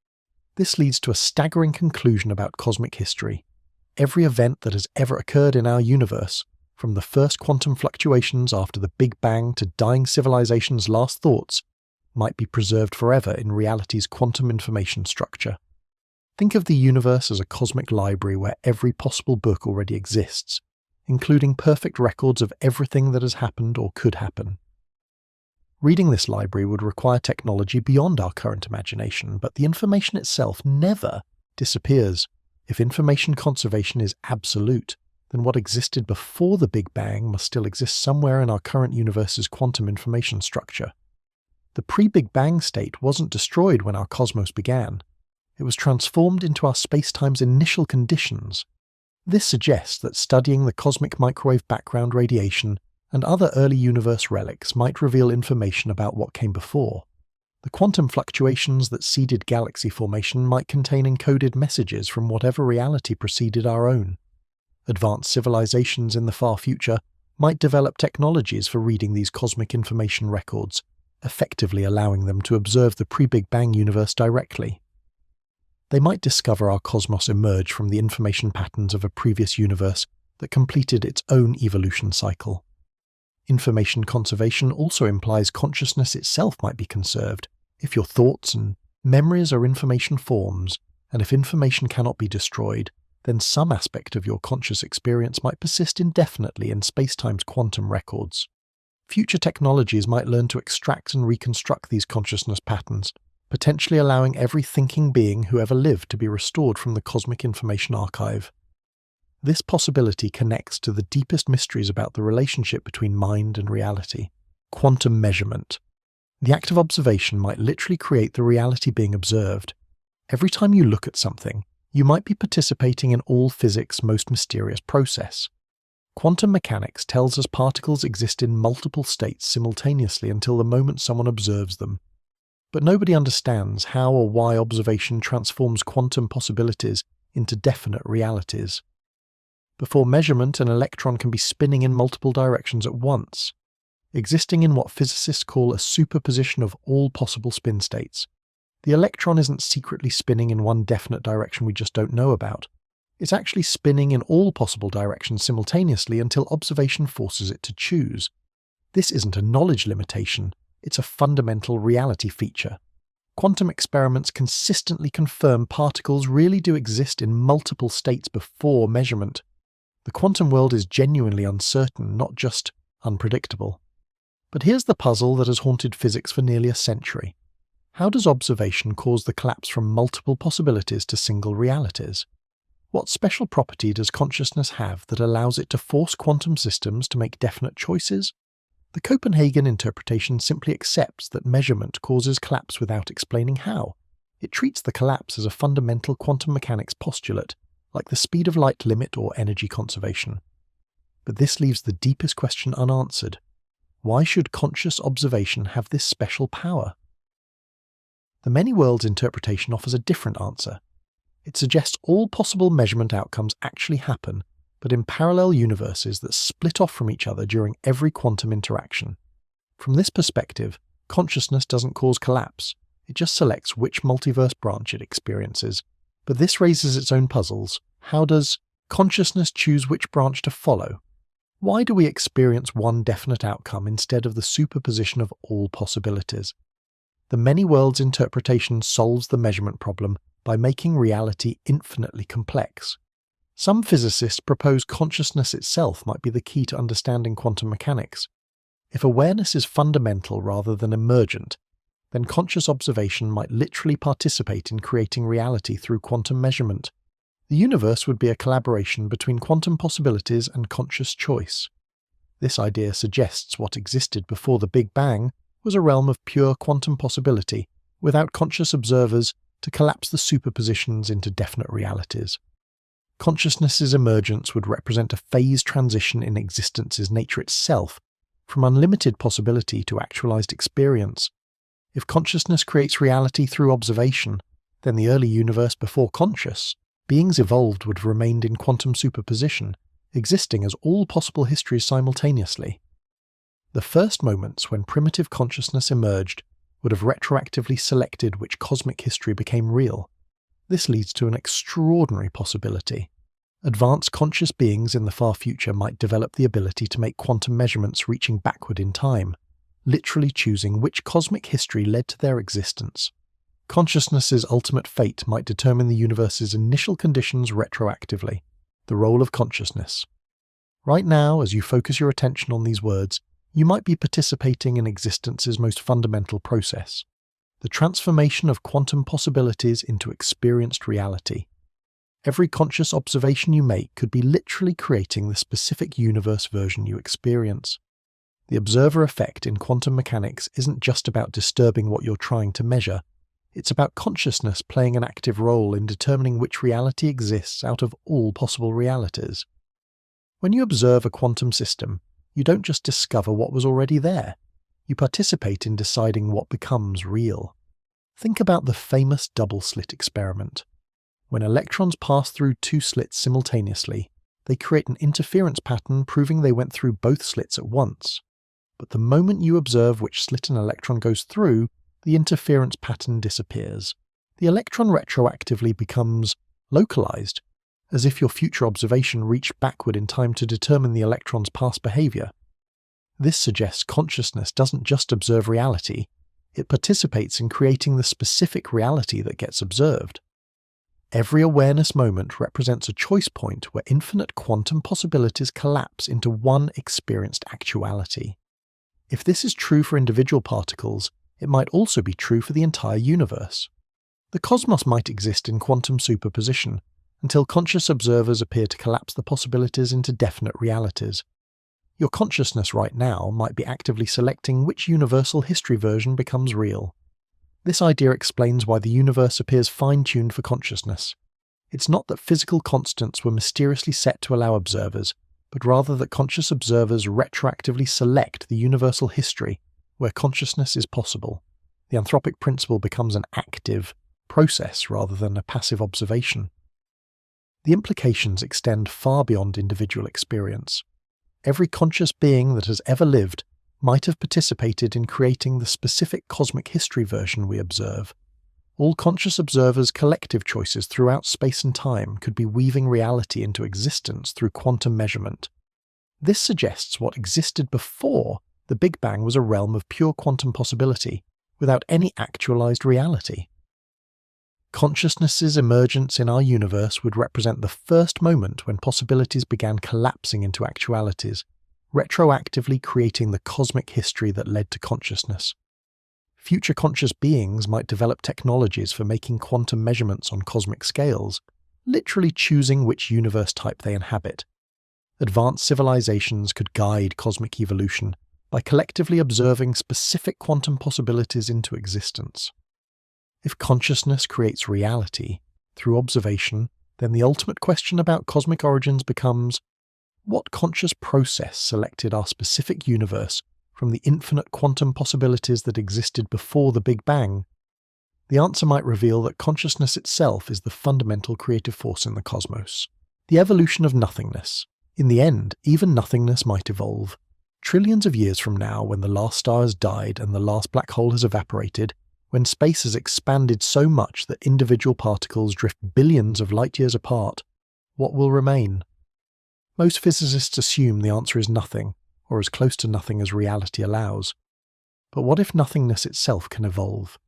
This leads to a staggering conclusion about cosmic history. Every event that has ever occurred in our universe, from the first quantum fluctuations after the Big Bang to dying civilization's last thoughts, might be preserved forever in reality's quantum information structure. Think of the universe as a cosmic library where every possible book already exists, including perfect records of everything that has happened or could happen. Reading this library would require technology beyond our current imagination, but the information itself never disappears. If information conservation is absolute, then what existed before the Big Bang must still exist somewhere in our current universe's quantum information structure. The pre-Big Bang state wasn't destroyed when our cosmos began. It was transformed into our spacetime's initial conditions. This suggests that studying the cosmic microwave background radiation and other early universe relics might reveal information about what came before. The quantum fluctuations that seeded galaxy formation might contain encoded messages from whatever reality preceded our own. Advanced civilizations in the far future might develop technologies for reading these cosmic information records, effectively allowing them to observe the pre-Big Bang universe directly. They might discover our cosmos emerge from the information patterns of a previous universe that completed its own evolution cycle. Information conservation also implies consciousness itself might be conserved. If your thoughts and memories are information forms, and if information cannot be destroyed, then some aspect of your conscious experience might persist indefinitely in spacetime's quantum records. Future technologies might learn to extract and reconstruct these consciousness patterns, potentially allowing every thinking being who ever lived to be restored from the cosmic information archive. This possibility connects to the deepest mysteries about the relationship between mind and reality: quantum measurement. The act of observation might literally create the reality being observed. Every time you look at something, you might be participating in all physics' most mysterious process. Quantum mechanics tells us particles exist in multiple states simultaneously until the moment someone observes them. But nobody understands how or why observation transforms quantum possibilities into definite realities. Before measurement, an electron can be spinning in multiple directions at once, existing in what physicists call a superposition of all possible spin states. The electron isn't secretly spinning in one definite direction we just don't know about. It's actually spinning in all possible directions simultaneously until observation forces it to choose. This isn't a knowledge limitation, it's a fundamental reality feature. Quantum experiments consistently confirm particles really do exist in multiple states before measurement. The quantum world is genuinely uncertain, not just unpredictable. But here's the puzzle that has haunted physics for nearly a century. How does observation cause the collapse from multiple possibilities to single realities? What special property does consciousness have that allows it to force quantum systems to make definite choices? The Copenhagen interpretation simply accepts that measurement causes collapse without explaining how. It treats the collapse as a fundamental quantum mechanics postulate, like the speed of light limit or energy conservation. But this leaves the deepest question unanswered. Why should conscious observation have this special power? The many worlds interpretation offers a different answer. It suggests all possible measurement outcomes actually happen, but in parallel universes that split off from each other during every quantum interaction. From this perspective, consciousness doesn't cause collapse, it just selects which multiverse branch it experiences. But this raises its own puzzles. How does consciousness choose which branch to follow? Why do we experience one definite outcome instead of the superposition of all possibilities? The many worlds interpretation solves the measurement problem by making reality infinitely complex. Some physicists propose consciousness itself might be the key to understanding quantum mechanics. If awareness is fundamental rather than emergent, then conscious observation might literally participate in creating reality through quantum measurement. The universe would be a collaboration between quantum possibilities and conscious choice. This idea suggests what existed before the Big Bang was a realm of pure quantum possibility, without conscious observers to collapse the superpositions into definite realities. Consciousness's emergence would represent a phase transition in existence's nature itself, from unlimited possibility to actualized experience. If consciousness creates reality through observation, then the early universe before conscious, beings evolved would have remained in quantum superposition, existing as all possible histories simultaneously. The first moments when primitive consciousness emerged would have retroactively selected which cosmic history became real. This leads to an extraordinary possibility. Advanced conscious beings in the far future might develop the ability to make quantum measurements reaching backward in time, literally choosing which cosmic history led to their existence. Consciousness's ultimate fate might determine the universe's initial conditions retroactively, the role of consciousness. Right now, as you focus your attention on these words, you might be participating in existence's most fundamental process, the transformation of quantum possibilities into experienced reality. Every conscious observation you make could be literally creating the specific universe version you experience. The observer effect in quantum mechanics isn't just about disturbing what you're trying to measure, it's about consciousness playing an active role in determining which reality exists out of all possible realities. When you observe a quantum system, you don't just discover what was already there, you participate in deciding what becomes real. Think about the famous double-slit experiment. When electrons pass through two slits simultaneously, they create an interference pattern proving they went through both slits at once. But the moment you observe which slit an electron goes through, the interference pattern disappears. The electron retroactively becomes localized, as if your future observation reached backward in time to determine the electron's past behavior. This suggests consciousness doesn't just observe reality, it participates in creating the specific reality that gets observed. Every awareness moment represents a choice point where infinite quantum possibilities collapse into one experienced actuality. If this is true for individual particles, it might also be true for the entire universe. The cosmos might exist in quantum superposition, until conscious observers appear to collapse the possibilities into definite realities. Your consciousness right now might be actively selecting which universal history version becomes real. This idea explains why the universe appears fine-tuned for consciousness. It's not that physical constants were mysteriously set to allow observers, but rather that conscious observers retroactively select the universal history where consciousness is possible. The anthropic principle becomes an active process rather than a passive observation. The implications extend far beyond individual experience. Every conscious being that has ever lived might have participated in creating the specific cosmic history version we observe. All conscious observers' collective choices throughout space and time could be weaving reality into existence through quantum measurement. This suggests what existed before the Big Bang was a realm of pure quantum possibility, without any actualized reality. Consciousness's emergence in our universe would represent the first moment when possibilities began collapsing into actualities, retroactively creating the cosmic history that led to consciousness. Future conscious beings might develop technologies for making quantum measurements on cosmic scales, literally choosing which universe type they inhabit. Advanced civilizations could guide cosmic evolution by collectively observing specific quantum possibilities into existence. If consciousness creates reality through observation, then the ultimate question about cosmic origins becomes, what conscious process selected our specific universe from the infinite quantum possibilities that existed before the Big Bang? The answer might reveal that consciousness itself is the fundamental creative force in the cosmos. The evolution of nothingness. In the end, even nothingness might evolve. Trillions of years from now, when the last star has died and the last black hole has evaporated, when space has expanded so much that individual particles drift billions of light years apart, what will remain? Most physicists assume the answer is nothing, or as close to nothing as reality allows. But what if nothingness itself can evolve?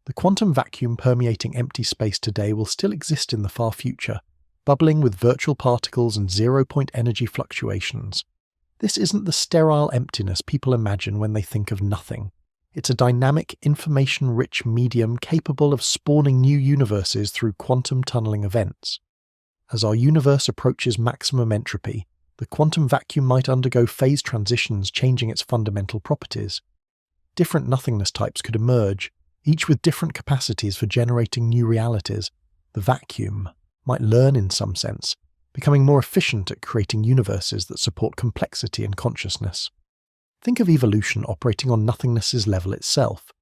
The quantum vacuum permeating empty space today will still exist in the far future, bubbling with virtual particles and zero-point energy fluctuations. This isn't the sterile emptiness people imagine when they think of nothing. It's a dynamic, information-rich medium capable of spawning new universes through quantum tunneling events. As our universe approaches maximum entropy, the quantum vacuum might undergo phase transitions, changing its fundamental properties. Different nothingness types could emerge, each with different capacities for generating new realities. The vacuum might learn in some sense, becoming more efficient at creating universes that support complexity and consciousness. Think of evolution operating on nothingness's level itself.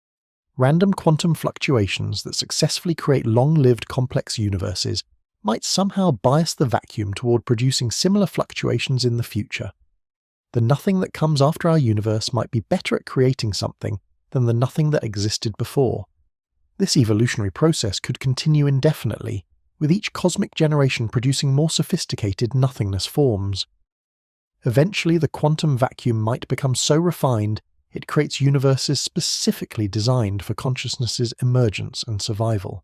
Random quantum fluctuations that successfully create long-lived complex universes might somehow bias the vacuum toward producing similar fluctuations in the future. The nothing that comes after our universe might be better at creating something than the nothing that existed before. This evolutionary process could continue indefinitely, with each cosmic generation producing more sophisticated nothingness forms. Eventually, the quantum vacuum might become so refined it creates universes specifically designed for consciousness's emergence and survival.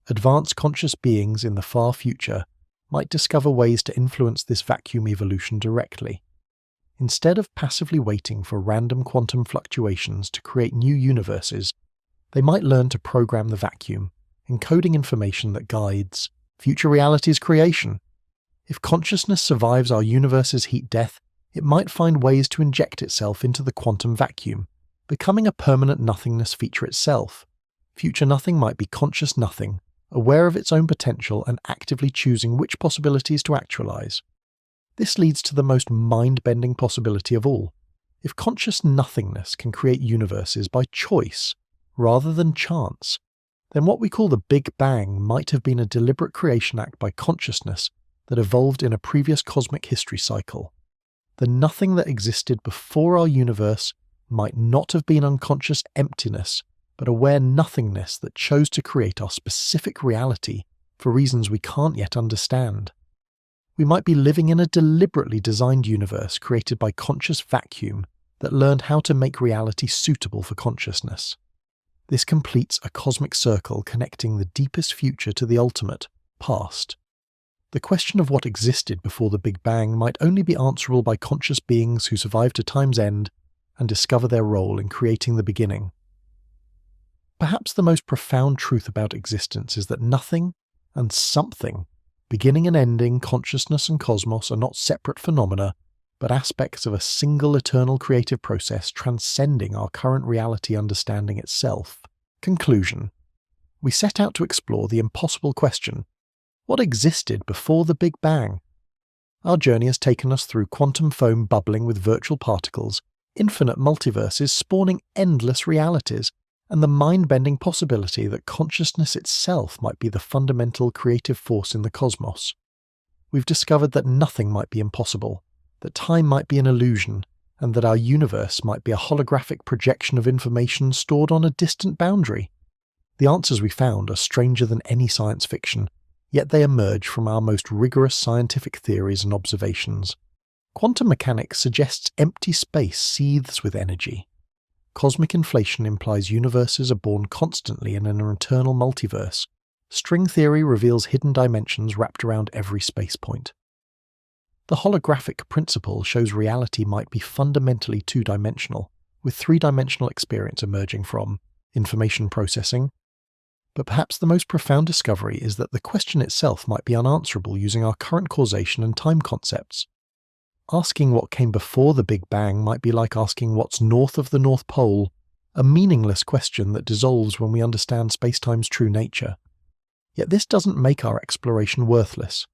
Advanced conscious beings in the far future might discover ways to influence this vacuum evolution directly. Instead of passively waiting for random quantum fluctuations to create new universes, they might learn to program the vacuum, encoding information that guides future reality's creation. If consciousness survives our universe's heat death, it might find ways to inject itself into the quantum vacuum, becoming a permanent nothingness feature itself. Future nothing might be conscious nothing, aware of its own potential and actively choosing which possibilities to actualize. This leads to the most mind-bending possibility of all. If conscious nothingness can create universes by choice rather than chance, then what we call the Big Bang might have been a deliberate creation act by consciousness that evolved in a previous cosmic history cycle. The nothing that existed before our universe might not have been unconscious emptiness, but aware nothingness that chose to create our specific reality for reasons we can't yet understand. We might be living in a deliberately designed universe created by conscious vacuum that learned how to make reality suitable for consciousness. This completes a cosmic circle connecting the deepest future to the ultimate, past. The question of what existed before the Big Bang might only be answerable by conscious beings who survive to time's end and discover their role in creating the beginning. Perhaps the most profound truth about existence is that nothing and something, beginning and ending, consciousness and cosmos, are not separate phenomena, but aspects of a single eternal creative process transcending our current reality understanding itself. Conclusion. We set out to explore the impossible question: what existed before the Big Bang? Our journey has taken us through quantum foam bubbling with virtual particles, infinite multiverses spawning endless realities, and the mind-bending possibility that consciousness itself might be the fundamental creative force in the cosmos. We've discovered that nothing might be impossible, that time might be an illusion, and that our universe might be a holographic projection of information stored on a distant boundary. The answers we found are stranger than any science fiction, yet they emerge from our most rigorous scientific theories and observations. Quantum mechanics suggests empty space seethes with energy. Cosmic inflation implies universes are born constantly in an eternal multiverse. String theory reveals hidden dimensions wrapped around every space point. The holographic principle shows reality might be fundamentally two-dimensional, with three-dimensional experience emerging from information processing. But perhaps the most profound discovery is that the question itself might be unanswerable using our current causation and time concepts. Asking what came before the Big Bang might be like asking what's north of the North Pole, a meaningless question that dissolves when we understand spacetime's true nature. Yet this doesn't make our exploration worthless.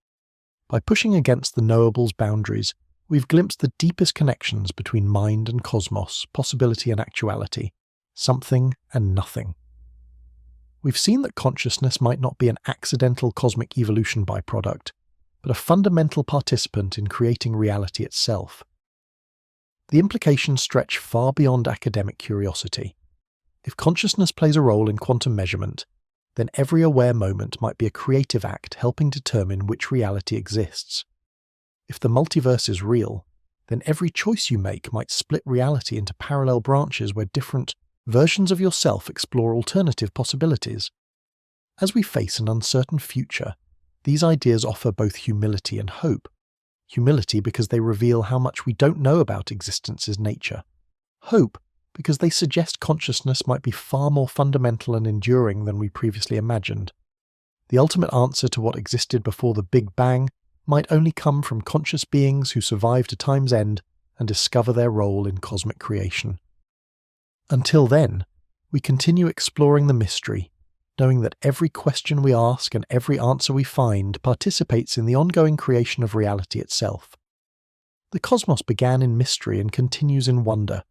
By pushing against the knowable's boundaries, we've glimpsed the deepest connections between mind and cosmos, possibility and actuality, something and nothing. We've seen that consciousness might not be an accidental cosmic evolution byproduct, but a fundamental participant in creating reality itself. The implications stretch far beyond academic curiosity. If consciousness plays a role in quantum measurement, then every aware moment might be a creative act helping determine which reality exists. If the multiverse is real, then every choice you make might split reality into parallel branches where different versions of yourself explore alternative possibilities. As we face an uncertain future, these ideas offer both humility and hope. Humility because they reveal how much we don't know about existence's nature. Hope because they suggest consciousness might be far more fundamental and enduring than we previously imagined. The ultimate answer to what existed before the Big Bang might only come from conscious beings who survive to time's end and discover their role in cosmic creation. Until then, we continue exploring the mystery, knowing that every question we ask and every answer we find participates in the ongoing creation of reality itself. The cosmos began in mystery and continues in wonder.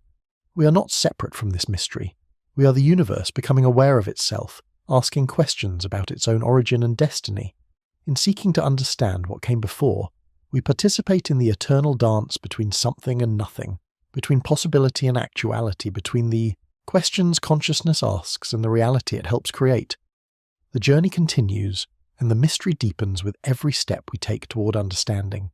We are not separate from this mystery. We are the universe becoming aware of itself, asking questions about its own origin and destiny. In seeking to understand what came before, we participate in the eternal dance between something and nothing, between possibility and actuality, between the questions consciousness asks and the reality it helps create. The journey continues, and the mystery deepens with every step we take toward understanding.